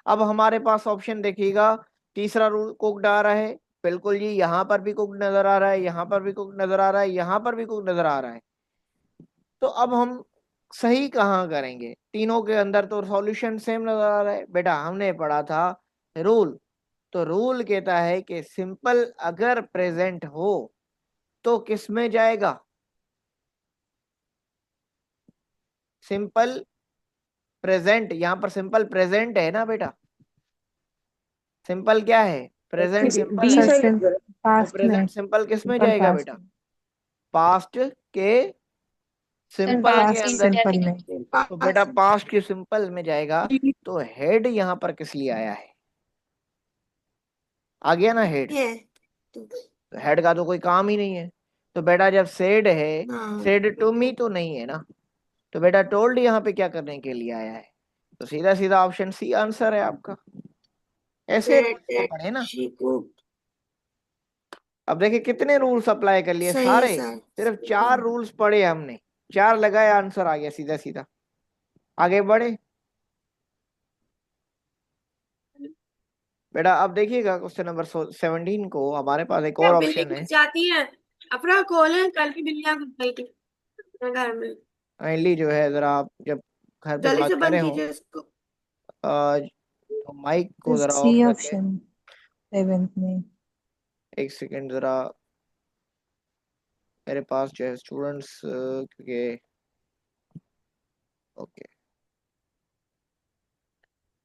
अब हमारे पास ऑप्शन देखिएगा, तीसरा रूल कुकड आ रहा है, बिल्कुल जी, यहाँ पर भी कुकड नजर आ रहा है, यहाँ पर भी कुकड नजर आ रहा है, यहाँ पर भी कुकड नजर आ रहा है। तो अब हम सही कहाँ करेंगे? तीनों के अंदर तो सॉल्यूशन सेम नजर आ रहा है। बेटा हमने पढ़ा था रूल तो रूल कहता है कि सिंपल अगर प्रेजेंट हो तो किस में जाएगा? सिंपल प्रेजेंट, यहां पर सिंपल प्रेजेंट है ना बेटा, सिंपल क्या है? प्रेजेंट सिंपल बी है, सही तो पास्ट में प्रेजेंट सिंपल किस में सिंपल जाएगा पास्ट बेटा? पास्ट के सिंपल के पास्ट अंदर। सिंपल में तो बेटा पास्ट के सिंपल में जाएगा, तो हेड यहाँ पर किस लिए आया है? आ गया ना हेड, ये तो हेड का तो कोई काम ही नहीं है। तो बेटा जब सेड है, हाँ सेड टू मी तो नहीं है ना, तो बेटा टोल्ड यहाँ पे क्या करने के लिए आया है? तो सीधा सीधा ऑप्शन सी आंसर है आपका। ऐसे रूल्स तो पढ़े ना। शीकू अब देखिए कितने रूल्स अप्लाई कर लिए सही है सारे, सर। सिर्फ 4 रूल्स पढ़े हमने, 4 लगाए आंसर आ गया सीधा सीधा। आगे बढ़े बेटा। अब देखिएगा क्वेश्चन नंबर 17 को, हमारे पास एक और बिल्ली ऑप्शन है। घुस जाती है, अपना कॉल है, कल की बिल्लियां घुस गई थी अपने घर में। काइंडली जो है जरा आप जब घर पे जल्दी बात से कर बंद रहे हो कीजिए इसको। तो माइक को जरा सी ऑफ रखें। ऑप्शन 7th में। एक सेकेंड जरा, मेरे पास जो है स्टूडेंट्स क्योंकि ओके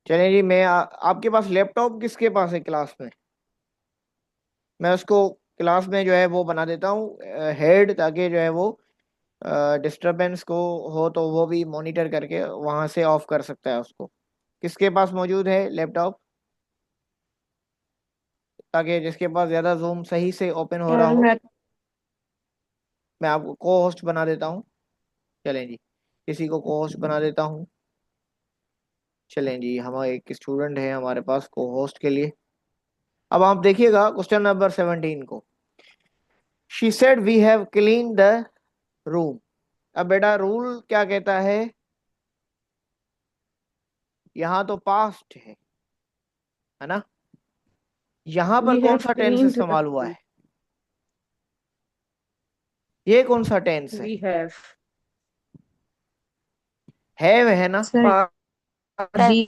चलिए जी, मैं आपके पास लैपटॉप किसके पास है क्लास में? मैं उसको क्लास में जो है वो बना देता हूँ हेड, ताकि जो है वो डिस्टरबेंस को हो तो वो भी मॉनिटर करके वहां से ऑफ कर सकता है उसको। किसके पास मौजूद है लैपटॉप, ताकि जिसके पास ज्यादा जूम सही से ओपन हो रहा हो? मैं आपको को होस्ट बना देता हूँ। चलें जी, किसी को को होस्ट बना देता हूँ। चलें जी, हमारा एक स्टूडेंट है हमारे पास को होस्ट के लिए। अब आप देखिएगा क्वेश्चन नंबर 17 को। She said we have clean the room. अब बेटा रूल क्या कहता है? यहाँ तो पास्ट है ना, यहाँ पर वी कौन हैव सा टेंस क्लीन्ड द इस्तेमाल हुआ है? ये कौन सा टेंस वी हैव है ना? सर डी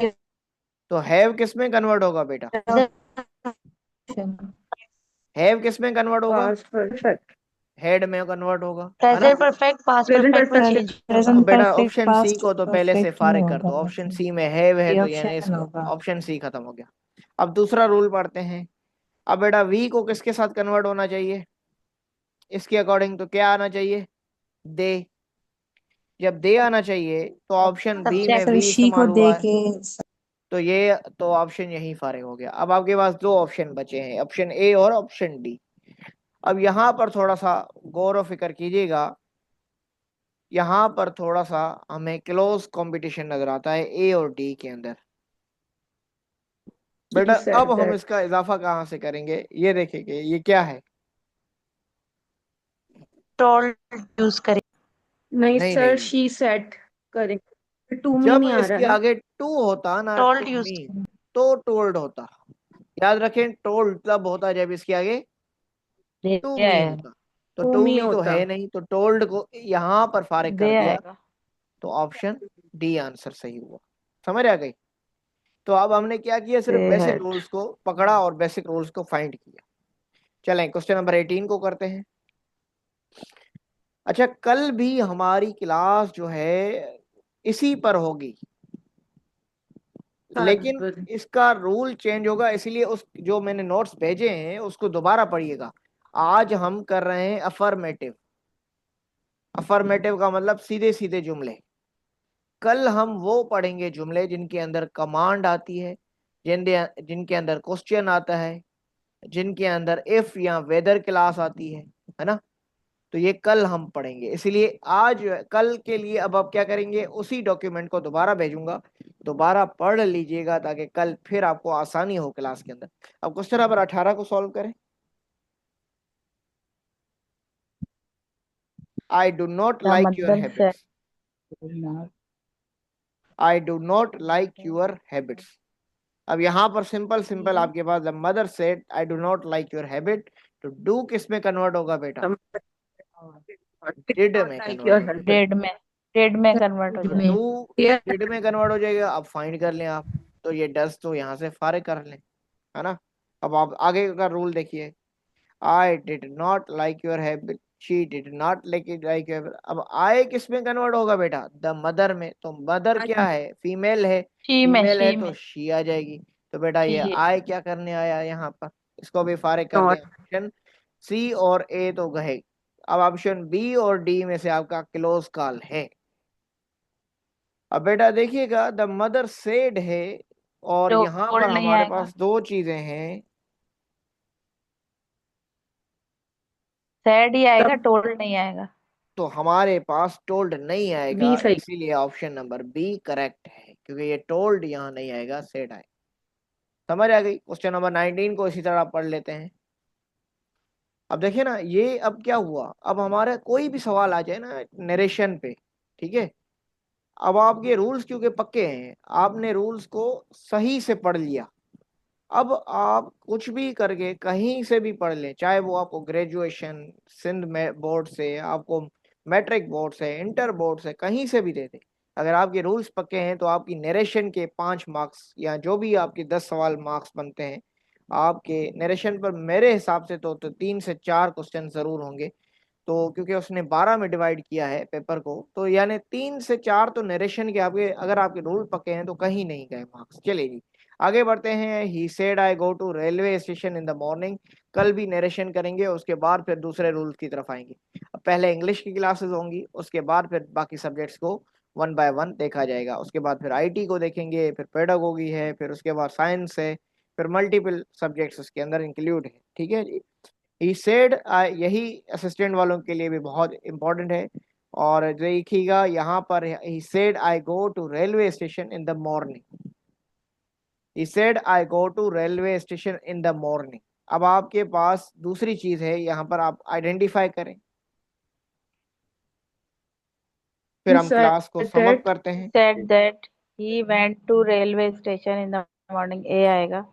तो हैव किस में कन्वर्ट होगा बेटा? ऑप्शन हैव किस में कन्वर्ट होगा? पास्ट परफेक्ट हेड में कन्वर्ट होगा, है ना? Present perfect past present perfect में परफेक्ट चेंज तो होगा। प्रेजेंट बेटा परफेक्ट ऑप्शन सी पास्ट को तो पहले से परफेक्ट में फारिग कर होगा दो, ऑप्शन मतलब सी में है ये तो यानी ऑप्शन इसका होगा। ऑप्शन सी खत्म हो गया। अब दूसरा रूल पढ़ते हैं। अब बेटा वी को किसके साथ कन्वर्ट होना चाहिए? इसके अकॉर्डिंग तो क्या आना चाहिए? दे। जब दे आना चाहिए तो ऑप्शन बी में सब्जेक्ट सर वी शी को इस्तेमाल दे हुआ है, के तो ये तो ऑप्शन यही फारिग हो गया। अब आपके पास 2 ऑप्शन बचे हैं, ऑप्शन ए और ऑप्शन डी। अब यहाँ पर थोड़ा सा गौर व फिक्र कीजिएगा, यहाँ पर थोड़ा सा हमें क्लोज कंपटीशन नजर आता है ए और डी के अंदर। बेटा शी सेड अब हम दैट इसका इजाफा कहाँ से करेंगे? ये देखेंगे ये क्या है। टोल्ड यूज करें। नहीं नहीं सर नहीं, शी सेड करेंगे टू मी जब नहीं आ रहा इसके ना। आगे टू होता ना, टोल्ड टू यूज मी, करें। तो टोल्ड होता। याद रखें, टोल्ड तब होता जब इसके आगे दे टू मी आएगा। होता। तो टू टू मी मी तो होता है नहीं, तो टोल्ड को यहाँ पर फारिग कर दे दिया, आएगा। तो ऑप्शन डी आंसर सही हुआ। समझ आ गई? तो अब हमने क्या किया, दे सिर्फ बेसिक हैड रूल्स को पकड़ा और बेसिक रूल्स को फाइंड किया। चलें क्वेश्चन नंबर 18 को करते हैं। अच्छा, कल भी हमारी क्लास जो है इसी पर होगी, लेकिन इसका रूल चेंज होगा, इसीलिए उस जो मैंने नोट्स भेजे हैं उसको दोबारा पढ़िएगा। आज हम कर रहे हैं अफर्मेटिव। अफर्मेटिव का मतलब सीधे सीधे जुमले। कल हम वो पढ़ेंगे जुमले जिनके अंदर कमांड आती है, जिनके अंदर क्वेश्चन आता है, जिनके अंदर इफ या वेदर क्लास आती है ना। तो ये कल हम पढ़ेंगे, इसीलिए आज कल के लिए अब आप क्या करेंगे, उसी डॉक्यूमेंट को दोबारा भेजूंगा, दोबारा पढ़ लीजिएगा ताकि कल फिर आपको आसानी हो क्लास के अंदर। अब क्वेश्चन नंबर 18 को सॉल्व करें। I do not like your मतलब से habits. I do not like your habits. अब यहाँ पर सिंपल सिंपल आपके पास the mother said I do not like your habit, तो डू किस में कन्वर्ट होगा बेटा? डिड में लाइक कन्वर्ट योर होगा। हस्बैंड डेड में कन्वर्ट हो तो जाएगा। डू डिड में कन्वर्ट हो जाएगा। अब फाइंड कर लें आप, तो ये डज तो यहाँ से फारिग कर लें, है ना। अब आप आगे का रूल देखिए, I did not like your habit, she did not like your. अब आई किस में कन्वर्ट होगा बेटा? द मदर में। तो मदर क्या है? फीमेल है, फीमेल है शी तो में शी आ जाएगी। तो बेटा ये शी आई क्या करने आया यहाँ पर? इसको भी फारिग कर दें। Not. ऑप्शन सी और ए तो गए। अब ऑप्शन बी और डी में से आपका क्लोज कॉल है। अब बेटा देखिएगा, द मदर सेड है, और यहाँ पर टोल्ड नहीं हमारे आएगा, पास दो चीजें हैं। सैड ही आएगा, तब टोल्ड नहीं आएगा। तो हमारे पास टोल्ड नहीं आएगा, बी सही। इसीलिए ऑप्शन नंबर बी करेक्ट है, क्योंकि ये टोल्ड यहाँ नहीं आएगा, सेड आए। समझ आ गई? क्वेश्चन नंबर 19 को इसी तरह पढ़ लेते हैं। अब देखिए ना, ये अब क्या हुआ, अब हमारा कोई भी सवाल आ जाए ना नरेशन पे, ठीक है, अब आपके रूल्स क्योंकि पक्के हैं, आपने रूल्स को सही से पढ़ लिया, अब आप कुछ भी करके कहीं से भी पढ़ लें, चाहे वो आपको ग्रेजुएशन सिंध में बोर्ड से, आपको मैट्रिक बोर्ड से, इंटर बोर्ड से, कहीं से भी दे दे, अगर आपके रूल्स पक्के हैं तो आपकी नरेशन के 5 मार्क्स या जो भी आपके 10 सवाल मार्क्स बनते हैं आपके नरेशन पर, मेरे हिसाब से तो 3 से 4 क्वेश्चन जरूर होंगे। तो क्योंकि उसने 12 में डिवाइड किया है पेपर को, तो यानी 3 से 4 तो नरेशन के आपके, अगर आपके रूल पक्के हैं तो कहीं नहीं गए मार्क्स। चलिए जी आगे बढ़ते हैं। He said I go to railway station in the morning. कल भी नरेशन करेंगे, उसके बाद फिर दूसरे रूल्स की तरफ आएंगे। अब पहले इंग्लिश की क्लासेस होंगी, उसके बाद फिर बाकी सब्जेक्ट्स को 1 बाय 1 देखा जाएगा। उसके बाद फिर आईटी को देखेंगे, फिर पेडागोगी है, फिर उसके बाद साइंस है, फिर मल्टीपल सब्जेक्ट्स उसके अंदर इंक्लूड है। ठीक है जी। ही सेड, यही असिस्टेंट वालों के लिए भी बहुत इंपॉर्टेंट है। और देखिएगा यहाँ पर, he said I go to railway station in the morning. He said I go to railway station in the morning. अब आपके पास दूसरी चीज है, यहाँ पर आप आइडेंटिफाई करें, फिर He हम said क्लास को सम अप that करते हैं। Said that he went to railway station in the morning, a आएगा।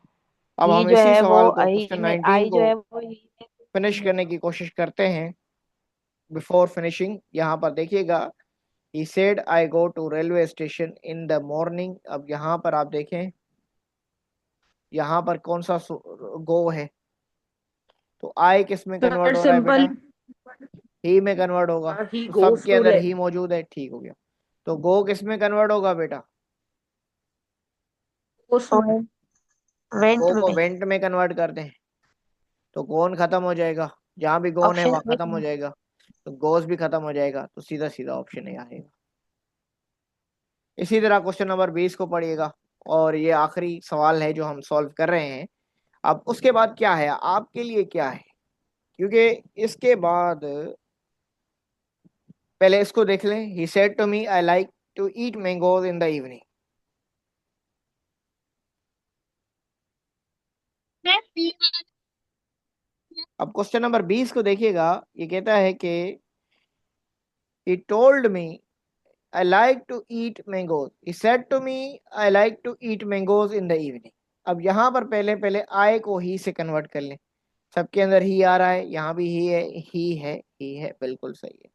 अब ही हम जो इसी है वो सवाल को, ही क्वेश्चन में, 19 आई जो को है वो ही में। फिनिश करने की कोशिश करते हैं। बिफोर फिनिशिंग यहाँ पर देखिएगा, he said I go to railway station in the morning. अब यहाँ पर आप देखें, यहाँ पर कौन सा गो है, तो आई किस में कन्वर्ट sir हो रहा है बेटा? simple ही में कन्वर्ट होगा। he तो goes सबके to अंदर ही मौजूद है, ठीक हो गया। तो गो किस में कन्वर्ट होगा बेटा? goes वेंट गो को में। वेंट में कन्वर्ट कर दें तो गोन खत्म हो जाएगा, जहां भी गोन है ऑप्शन वहां खत्म हो जाएगा, तो गोस भी खत्म हो जाएगा, तो सीधा सीधा ऑप्शन ए आएगा। इसी तरह क्वेश्चन नंबर 20 को पढ़िएगा, और ये आखिरी सवाल है जो हम सॉल्व कर रहे हैं। अब उसके बाद क्या है आपके लिए, क्या है, क्योंकि इसके बाद पहले इसको देख लें। He said to me I like to eat mangoes in the evening. अब क्वेश्चन नंबर 20 को देखिएगा, ये कहता है कि he told me I like to eat mangoes, he said to me I like to eat mangoes in the evening। अब यहाँ पर पहले पहले I को ही से कन्वर्ट कर लें, सबके अंदर ही आ रहा है, यहाँ भी ही है, ही है, ही है, बिल्कुल सही है।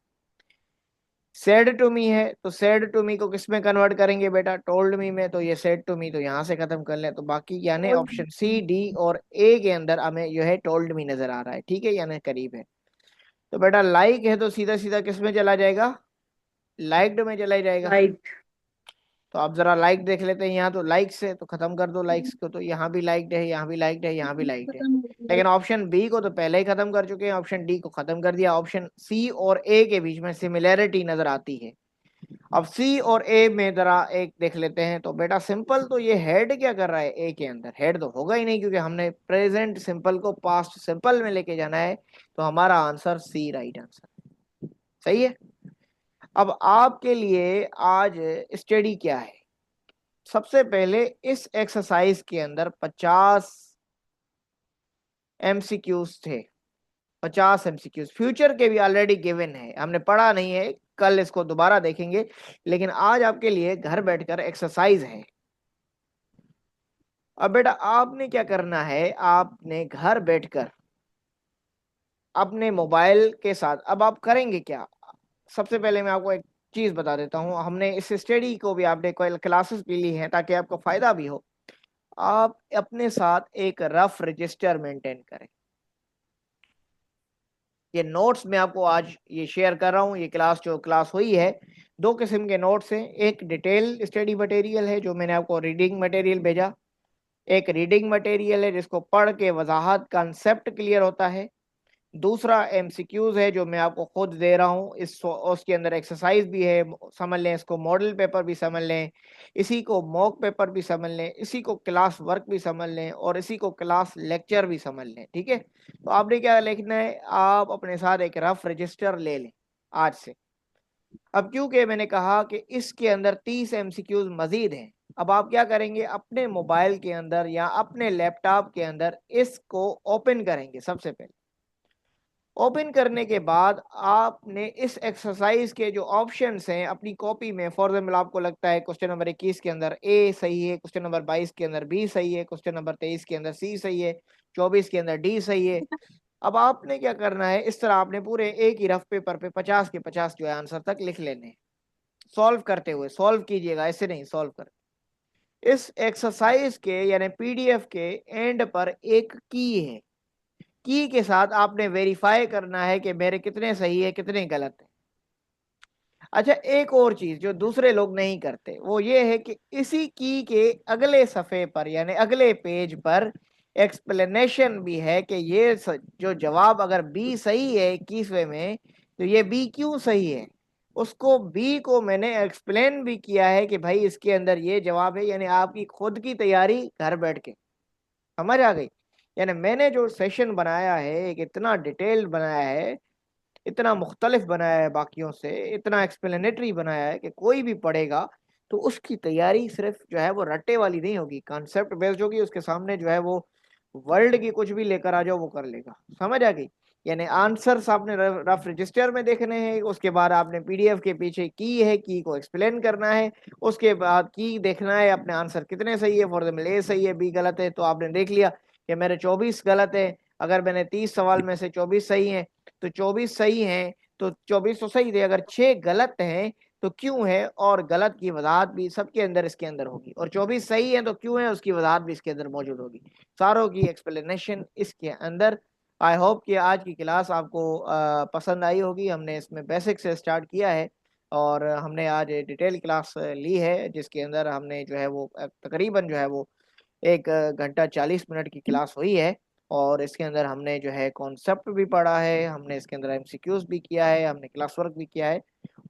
सेड टू मी है, तो सेड टू मी को किस में कन्वर्ट करेंगे बेटा? टोल्ड मी में। तो ये सेड टू मी तो यहाँ से खत्म कर लें, तो बाकी यानी ऑप्शन सी, डी और ए के अंदर हमें जो है टोल्ड मी नजर आ रहा है, ठीक है, यानी करीब है। तो बेटा लाइक है तो सीधा सीधा किस में चला जाएगा? लाइक्ड में चला जाएगा। right तो आप जरा लाइक देख लेते हैं, यहाँ तो लाइक्स है तो खत्म कर दो लाइक्स को, तो यहाँ भी लाइक्ड है, यहाँ भी लाइक्ड है, यहाँ भी लाइक्ड है। लेकिन ऑप्शन बी को तो पहले ही खत्म कर चुके हैं, ऑप्शन डी को खत्म कर दिया। ऑप्शन सी और ए के बीच में सिमिलैरिटी नजर आती है। अब सी और ए में जरा एक देख लेते हैं, तो बेटा सिंपल तो ये हेड क्या कर रहा है ए के अंदर? हेड तो होगा ही नहीं, क्योंकि हमने प्रेजेंट सिंपल को पास्ट सिंपल में लेके जाना है, तो हमारा आंसर सी राइट आंसर सही है। अब आपके लिए आज स्टडी क्या है? सबसे पहले इस एक्सरसाइज के अंदर 50 एमसीक्यूज थे, 50 एमसीक्यूज फ्यूचर के भी ऑलरेडी गिवन है, हमने पढ़ा नहीं है, कल इसको दोबारा देखेंगे, लेकिन आज आपके लिए घर बैठकर एक्सरसाइज है। अब बेटा आपने क्या करना है, आपने घर बैठकर अपने मोबाइल के साथ, अब आप करेंगे क्या? सबसे पहले मैं आपको एक चीज बता देता हूं, हमने इस स्टडी को भी आपने कोई क्लासेस भी ली हैं ताकि आपको फायदा भी हो। आप अपने साथ एक रफ रजिस्टर मेंटेन करें। ये नोट्स मैं आपको आज ये शेयर कर रहा हूँ। ये क्लास हुई है, दो किस्म के नोट्स हैं। एक डिटेल स्टडी मटेरियल है जो मैंने आपको रीडिंग मटेरियल भेजा, एक रीडिंग मटेरियल है जिसको पढ़ के वजाहत कंसेप्ट क्लियर होता है। दूसरा एमसीक्यूज है जो मैं आपको खुद दे रहा हूँ। उसके अंदर एक्सरसाइज भी है, समझ लें इसको, मॉडल पेपर भी समझ लें, इसी को मॉक पेपर भी समझ लें, इसी को क्लास वर्क भी समझ लें और इसी को क्लास लेक्चर भी समझ लें। ठीक है, तो आपने क्या लिखना है, आप अपने साथ एक रफ रजिस्टर ले लें आज से। अब क्योंकि मैंने कहा कि इसके अंदर 30 एमसीक्यूज मजीद हैं, अब आप क्या करेंगे, अपने मोबाइल के अंदर या अपने लैपटॉप के अंदर इसको ओपन करेंगे। सबसे पहले ओपन करने के बाद आपने इस एक्सरसाइज के जो ऑप्शंस हैं अपनी कॉपी में, फॉर एग्जाम्पल आपको लगता है क्वेश्चन नंबर 21 के अंदर ए सही है, क्वेश्चन नंबर 22 के अंदर बी सही है, क्वेश्चन नंबर 23 के अंदर सी सही है, 24 के अंदर डी सही है। अब आपने क्या करना है, इस तरह आपने पूरे एक ही रफ पेपर पे 50 के 50 जो है आंसर तक लिख लेने हैं, सॉल्व करते हुए। सॉल्व कीजिएगा, ऐसे नहीं, सॉल्व कर। इस एक्सरसाइज के यानी पीडीएफ के एंड पर एक की है, की के साथ आपने वेरीफाई करना है कि मेरे कितने सही है कितने गलत है। अच्छा, एक और चीज जो दूसरे लोग नहीं करते वो ये है कि इसी की के अगले सफ़े पर यानी अगले पेज पर एक्सप्लेनेशन भी है कि ये जो जवाब अगर बी सही है 21वें में तो ये बी क्यों सही है। उसको बी को मैंने एक्सप्लेन भी किया है कि भाई इसके अंदर ये जवाब है, यानी आपकी खुद की तैयारी घर बैठ के। समझ आ गई? यानी मैंने जो सेशन बनाया है एक इतना डिटेल्ड बनाया है, इतना मुख्तलिफ बनाया है, बाकियों से इतना एक्सप्लेनेटरी बनाया है कि कोई भी पढ़ेगा तो उसकी तैयारी सिर्फ जो है वो रट्टे वाली नहीं होगी, कॉन्सेप्ट बेस्ड होगी। उसके सामने जो है वो वर्ल्ड की कुछ भी लेकर आ जाओ वो कर लेगा। समझ आ गई? यानी आंसर्स आपने रफ रजिस्टर में देखने हैं, उसके बाद आपने पीडीएफ के पीछे की है, की को एक्सप्लेन करना है, उसके बाद की देखना है अपने आंसर कितने सही है। फॉर एग्जाम्पल ए सही है बी गलत है, तो आपने देख लिया कि मेरे 24 गलत है। अगर मैंने 30 सवाल में से 24 सही है तो 24 सही हैं तो 24 तो सही थे, अगर 6 गलत हैं तो क्यों है, और गलत की वजाहत भी सबके अंदर इसके अंदर होगी, और 24 सही है तो क्यों है उसकी वजाहत भी इसके अंदर मौजूद होगी, सारों की एक्सप्लेनेशन इसके अंदर। आई होप कि आज की क्लास आपको पसंद आई होगी। हमने इसमें बेसिक से स्टार्ट किया है और हमने आज डिटेल क्लास ली है जिसके अंदर हमने जो है वो तकरीबन जो है वो 1 घंटा 40 मिनट की क्लास हुई है। और इसके अंदर हमने जो है कॉन्सेप्ट भी पढ़ा है, हमने इसके अंदर एमसीक्यूज भी किया है, हमने क्लास वर्क भी किया है।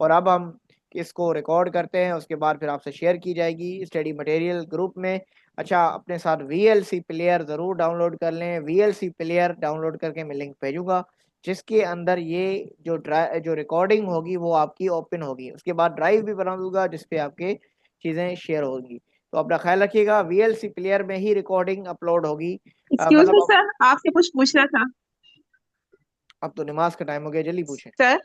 और अब हम इसको रिकॉर्ड करते हैं, उसके बाद फिर आपसे शेयर की जाएगी स्टडी मटेरियल ग्रुप में। अच्छा, अपने साथ वीएलसी प्लेयर ज़रूर डाउनलोड कर लें। वीएलसी प्लेयर डाउनलोड करके मैं लिंक भेजूंगा जिसके अंदर ये जो रिकॉर्डिंग होगी वो आपकी ओपन होगी। उसके बाद ड्राइव भी बना दूंगा जिसपे आपके चीज़ें शेयर होंगी। तो अपना ख्याल रखिएगा, वीएलसी प्लेयर में ही रिकॉर्डिंग अपलोड होगी। एक्सक्यूज मी सर, आपसे कुछ पूछना था। अब तो नमाज का टाइम हो गया, जल्दी पूछें। सर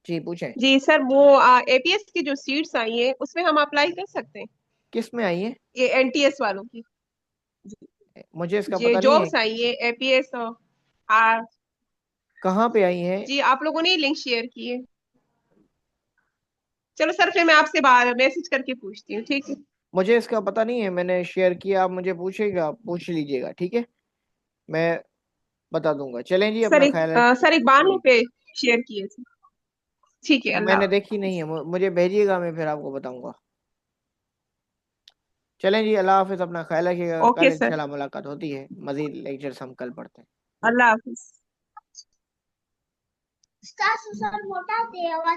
जी पूछें। जी सर, वो एपीएस की जो सीट्स आई हैं उसमें हम अप्लाई कर सकते हैं? किस में आई है? ये एनटीएस वालों की मुझे इसका ये पता नहीं है। जॉब्स आई है एपीएस और आर। कहाँ पे आई है? जी आप लोगों ने लिंक शेयर किए। चलो सर, फिर मैं आपसे मैसेज करके पूछती हूँ, ठीक है? मुझे इसका पता नहीं है, मैंने शेयर किया, आप मुझे पूछ लीजिएगा, ठीक है, मैं बता दूंगा। चलें जी, अपना ख्याल है। सर एक 92 पे शेयर किए थे। ठीक है, अल्लाह मैंने देखी नहीं है, मुझे भेजिएगा, मैं फिर आपको बताऊंगा। चलें जी, अल्लाह हाफिज, अपना ख्याल रखिएगा। ओके कल सर, इंशाल्लाह मुलाकात होती है, मजीद लेक्चर्स हम कल पढ़ते हैं। अल्लाह हाफिज।